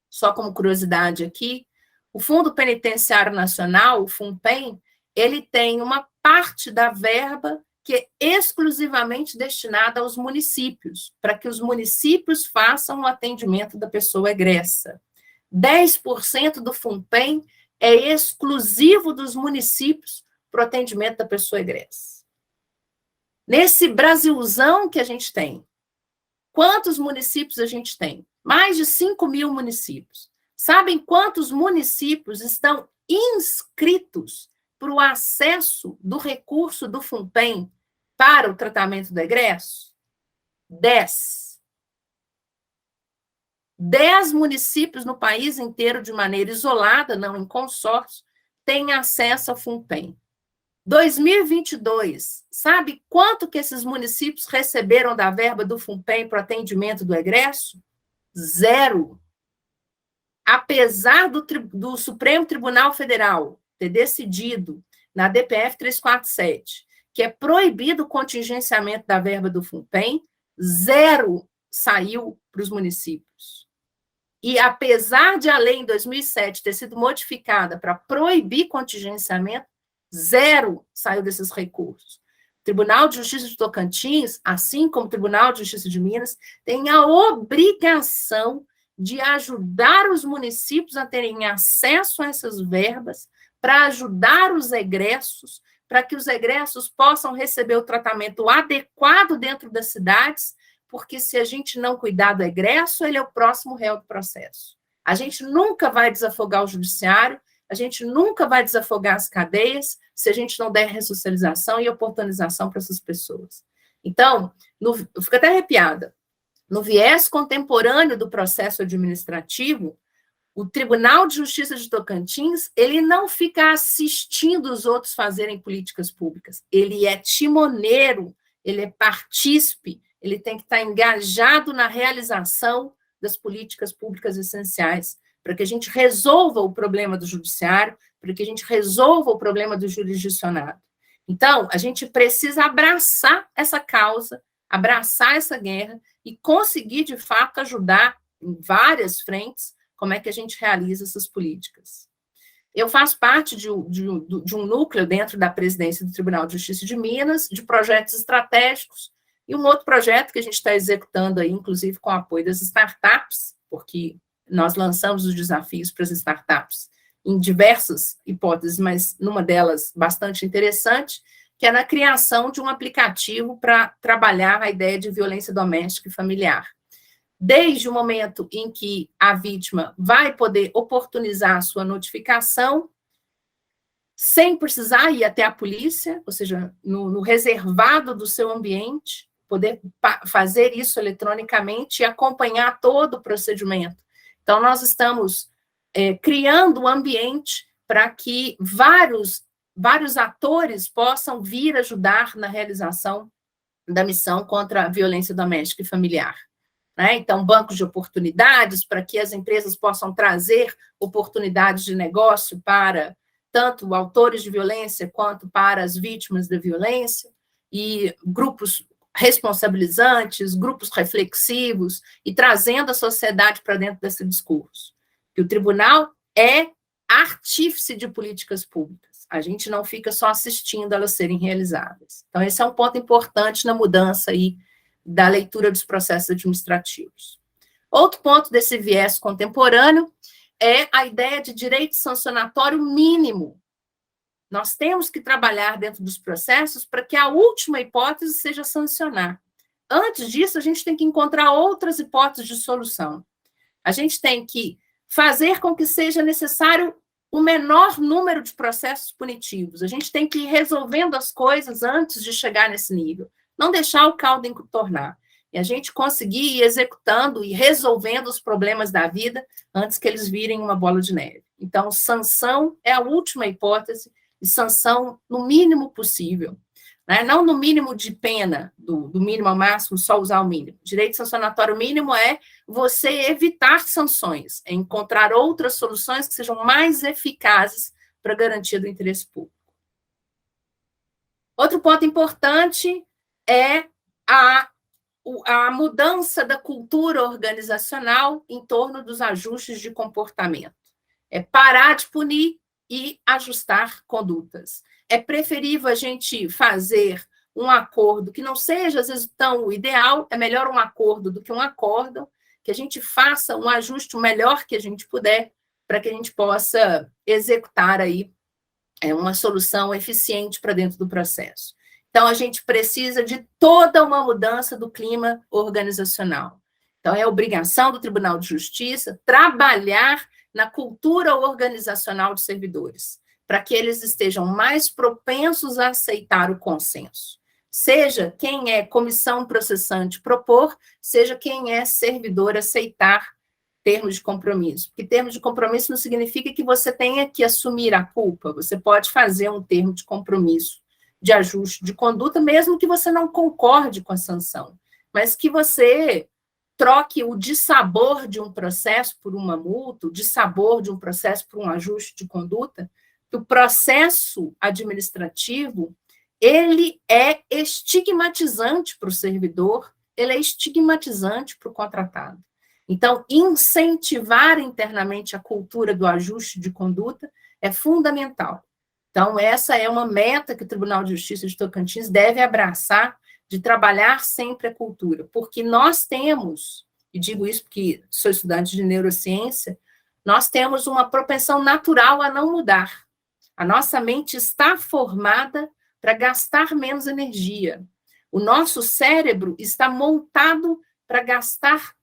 só como curiosidade aqui, o Fundo Penitenciário Nacional, o FUNPEN, ele tem uma parte da verba que é exclusivamente destinada aos municípios, para que os municípios façam o atendimento da pessoa egressa. 10% do FUNPEN é exclusivo dos municípios para o atendimento da pessoa egressa. Nesse Brasilzão que a gente tem, quantos municípios a gente tem? Mais de 5.000 municípios. Sabem quantos municípios estão inscritos para o acesso do recurso do FUNPEN para o tratamento do egresso? 10. 10 municípios no país inteiro, de maneira isolada, não em consórcio, têm acesso ao FUNPEN. 2022, sabe quanto que esses municípios receberam da verba do FUNPEN para o atendimento do egresso? 0. Apesar do Supremo Tribunal Federal ter decidido, na DPF 347, que é proibido o contingenciamento da verba do FUNPEN, 0 saiu para os municípios. E apesar de a lei em 2007 ter sido modificada para proibir contingenciamento, 0 saiu desses recursos. O Tribunal de Justiça de Tocantins, assim como o Tribunal de Justiça de Minas, tem a obrigação de ajudar os municípios a terem acesso a essas verbas, para ajudar os egressos, para que os egressos possam receber o tratamento adequado dentro das cidades, porque se a gente não cuidar do egresso, ele é o próximo réu do processo. A gente nunca vai desafogar o judiciário, a gente nunca vai desafogar as cadeias, se a gente não der ressocialização e oportunização para essas pessoas. Então, eu fico até arrepiada. No viés contemporâneo do processo administrativo, o Tribunal de Justiça de Tocantins, ele não fica assistindo os outros fazerem políticas públicas. Ele é timoneiro, ele é partícipe, ele tem que estar engajado na realização das políticas públicas essenciais, para que a gente resolva o problema do judiciário, para que a gente resolva o problema do jurisdicionado. Então, a gente precisa abraçar essa causa, abraçar essa guerra e conseguir, de fato, ajudar em várias frentes como é que a gente realiza essas políticas. Eu faço parte de um núcleo dentro da presidência do Tribunal de Justiça de Minas, de projetos estratégicos, e um outro projeto que a gente está executando aí, inclusive com o apoio das startups, porque nós lançamos os desafios para as startups em diversas hipóteses, mas numa delas bastante interessante, que é na criação de um aplicativo para trabalhar a ideia de violência doméstica e familiar. Desde o momento em que a vítima vai poder oportunizar a sua notificação, sem precisar ir até a polícia, ou seja, no reservado do seu ambiente, poder fazer isso eletronicamente e acompanhar todo o procedimento. Então, nós estamos criando um ambiente para que vários atores possam vir ajudar na realização da missão contra a violência doméstica e familiar. né? Então, bancos de oportunidades para que as empresas possam trazer oportunidades de negócio para tanto autores de violência quanto para as vítimas da violência, e grupos responsabilizantes, grupos reflexivos, e trazendo a sociedade para dentro desse discurso. Que o tribunal é artífice de políticas públicas. A gente não fica só assistindo elas serem realizadas. Então, esse é um ponto importante na mudança aí da leitura dos processos administrativos. Outro ponto desse viés contemporâneo é a ideia de direito sancionatório mínimo. Nós temos que trabalhar dentro dos processos para que a última hipótese seja sancionar. Antes disso, a gente tem que encontrar outras hipóteses de solução. A gente tem que fazer com que seja necessário o menor número de processos punitivos. A gente tem que ir resolvendo as coisas antes de chegar nesse nível. Não deixar o caldo entornar. E a gente conseguir ir executando e resolvendo os problemas da vida antes que eles virem uma bola de neve. Então, sanção é a última hipótese, e sanção no mínimo possível. Né? Não no mínimo de pena, do mínimo ao máximo, só usar o mínimo. Direito sancionatório mínimo é você evitar sanções, é encontrar outras soluções que sejam mais eficazes para a garantia do interesse público. Outro ponto importante é a mudança da cultura organizacional em torno dos ajustes de comportamento. É parar de punir e ajustar condutas. É preferível a gente fazer um acordo que não seja, às vezes, tão ideal, é melhor um acordo do que um acórdão, que a gente faça um ajuste o melhor que a gente puder, para que a gente possa executar aí uma solução eficiente para dentro do processo. Então, a gente precisa de toda uma mudança do clima organizacional. Então, é obrigação do Tribunal de Justiça trabalhar na cultura organizacional dos servidores, para que eles estejam mais propensos a aceitar o consenso. Seja quem é comissão processante propor, seja quem é servidor aceitar termos de compromisso. Porque termos de compromisso não significa que você tenha que assumir a culpa. Você pode fazer um termo de compromisso de ajuste de conduta, mesmo que você não concorde com a sanção, mas que você troque o dissabor de um processo por uma multa, o dissabor de um processo por um ajuste de conduta, que o processo administrativo, ele é estigmatizante para o servidor, ele é estigmatizante para o contratado. Então, incentivar internamente a cultura do ajuste de conduta é fundamental. Então, essa é uma meta que o Tribunal de Justiça de Tocantins deve abraçar, de trabalhar sempre a cultura, porque nós temos, e digo isso porque sou estudante de neurociência, nós temos uma propensão natural a não mudar. A nossa mente está formada para gastar menos energia. O nosso cérebro está montado para gastar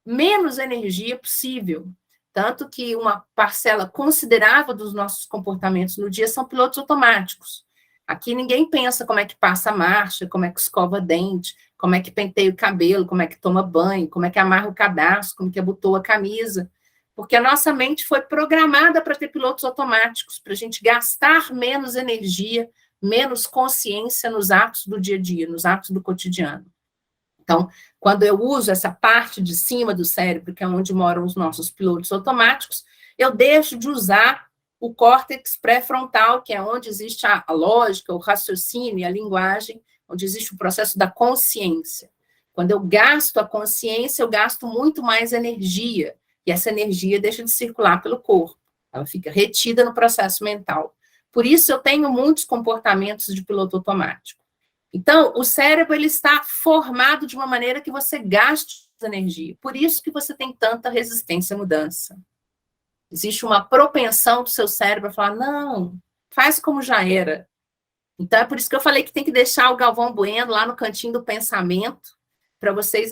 menos energia possível. Tanto que uma parcela considerável dos nossos comportamentos no dia são pilotos automáticos. Aqui ninguém pensa como é que passa a marcha, como é que escova dente, como é que penteia o cabelo, como é que toma banho, como é que amarra o cadastro, como que abotoa a camisa. Porque a nossa mente foi programada para ter pilotos automáticos, para a gente gastar menos energia, menos consciência nos atos do dia a dia, nos atos do cotidiano. Então, quando eu uso essa parte de cima do cérebro, que é onde moram os nossos pilotos automáticos, eu deixo de usar o córtex pré-frontal, que é onde existe a lógica, o raciocínio, a linguagem, onde existe o processo da consciência. Quando eu gasto a consciência, eu gasto muito mais energia, e essa energia deixa de circular pelo corpo, ela fica retida no processo mental. Por isso, eu tenho muitos comportamentos de piloto automático. Então, o cérebro ele está formado de uma maneira que você gaste energia. Por isso que você tem tanta resistência à mudança. Existe uma propensão do seu cérebro a falar, não, faz como já era. Então, é por isso que eu falei que tem que deixar o Galvão Bueno lá no cantinho do pensamento, para vocês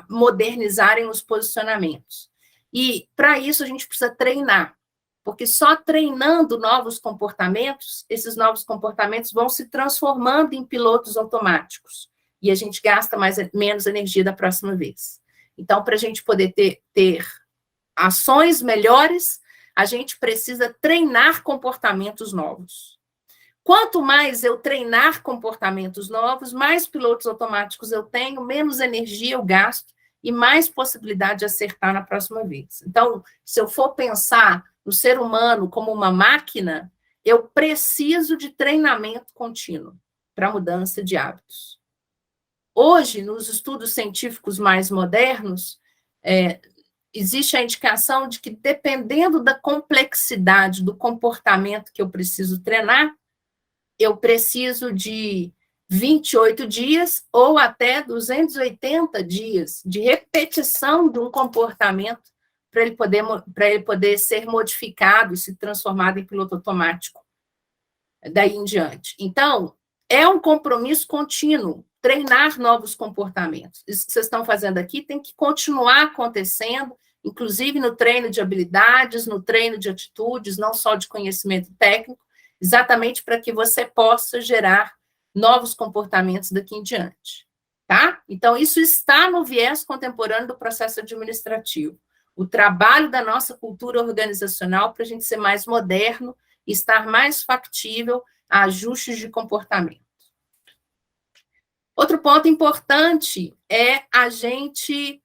modernizarem os posicionamentos. E, para isso, a gente precisa treinar. Porque só treinando novos comportamentos, esses novos comportamentos vão se transformando em pilotos automáticos. E a gente gasta menos energia da próxima vez. Então, para a gente poder ter ações melhores, a gente precisa treinar comportamentos novos. Quanto mais eu treinar comportamentos novos, mais pilotos automáticos eu tenho, menos energia eu gasto, e mais possibilidade de acertar na próxima vez. Então, se eu for pensar no ser humano como uma máquina, eu preciso de treinamento contínuo para mudança de hábitos. Hoje, nos estudos científicos mais modernos, existe a indicação de que, dependendo da complexidade do comportamento que eu preciso treinar, eu preciso de 28 dias ou até 280 dias de repetição de um comportamento para ele poder ser modificado e se transformado em piloto automático daí em diante. Então, é um compromisso contínuo treinar novos comportamentos. Isso que vocês estão fazendo aqui tem que continuar acontecendo, inclusive no treino de habilidades, no treino de atitudes, não só de conhecimento técnico, exatamente para que você possa gerar novos comportamentos daqui em diante, tá? Então, isso está no viés contemporâneo do processo administrativo. O trabalho da nossa cultura organizacional para a gente ser mais moderno e estar mais factível a ajustes de comportamento. Outro ponto importante é a gente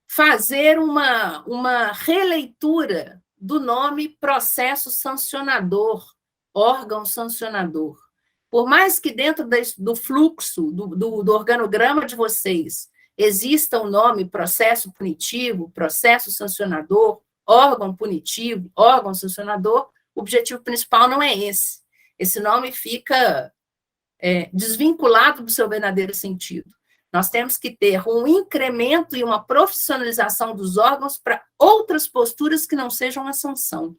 fazer uma releitura do nome processo sancionador, órgão sancionador. Por mais que dentro do fluxo, do organograma de vocês, exista o nome processo punitivo, processo sancionador, órgão punitivo, órgão sancionador, o objetivo principal não é esse. Esse nome fica desvinculado do seu verdadeiro sentido. Nós temos que ter um incremento e uma profissionalização dos órgãos para outras posturas que não sejam a sanção,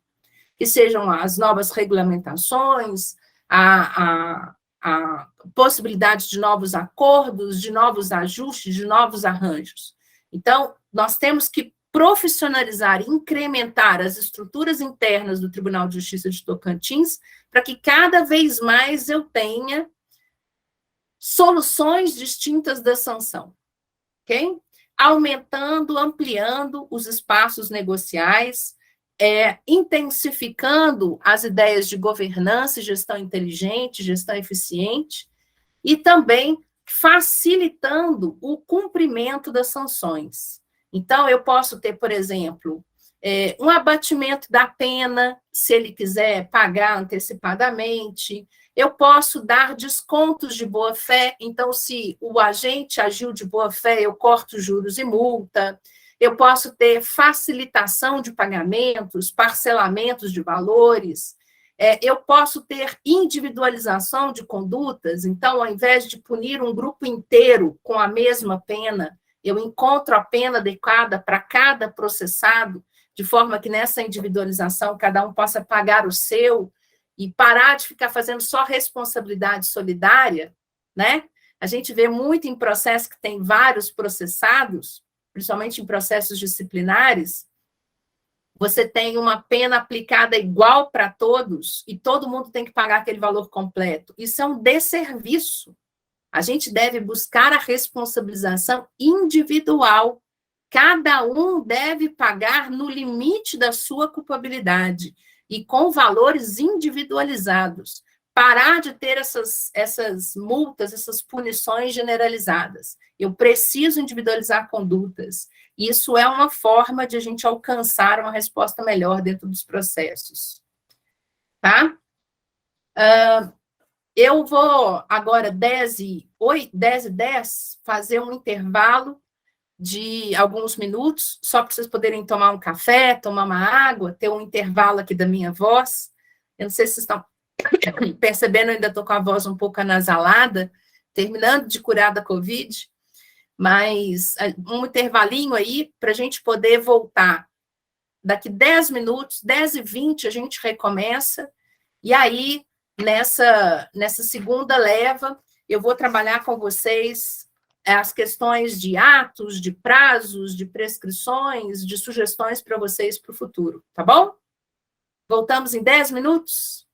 que sejam as novas regulamentações, a possibilidade de novos acordos, de novos ajustes, de novos arranjos. Então, nós temos que profissionalizar e incrementar as estruturas internas do Tribunal de Justiça de Tocantins para que cada vez mais eu tenha soluções distintas da sanção, ok? Aumentando, ampliando os espaços negociais, intensificando as ideias de governança, gestão inteligente, gestão eficiente, e também facilitando o cumprimento das sanções. Então, eu posso ter, por exemplo, um abatimento da pena, se ele quiser pagar antecipadamente. Eu posso dar descontos de boa-fé, então, se o agente agiu de boa-fé, eu corto juros e multa. Eu posso ter facilitação de pagamentos, parcelamentos de valores. Eu posso ter individualização de condutas, então, ao invés de punir um grupo inteiro com a mesma pena, eu encontro a pena adequada para cada processado, de forma que nessa individualização cada um possa pagar o seu, e parar de ficar fazendo só responsabilidade solidária, né? A gente vê muito em processos que tem vários processados, principalmente em processos disciplinares, você tem uma pena aplicada igual para todos, e todo mundo tem que pagar aquele valor completo. Isso é um desserviço. A gente deve buscar a responsabilização individual. Cada um deve pagar no limite da sua culpabilidade, e com valores individualizados, parar de ter essas multas, essas punições generalizadas. Eu preciso individualizar condutas. Isso é uma forma de a gente alcançar uma resposta melhor dentro dos processos. Tá? Eu vou agora, 10h10, fazer um intervalo de alguns minutos, só para vocês poderem tomar um café, tomar uma água, ter um intervalo aqui da minha voz. Eu não sei se vocês estão percebendo, eu ainda estou com a voz um pouco anasalada, terminando de curar da Covid, mas um intervalinho aí para a gente poder voltar. Daqui 10 minutos, 10h20, a gente recomeça, e aí, nessa segunda leva, eu vou trabalhar com vocês as questões de atos, de prazos, de prescrições, de sugestões para vocês para o futuro, tá bom? Voltamos em 10 minutos?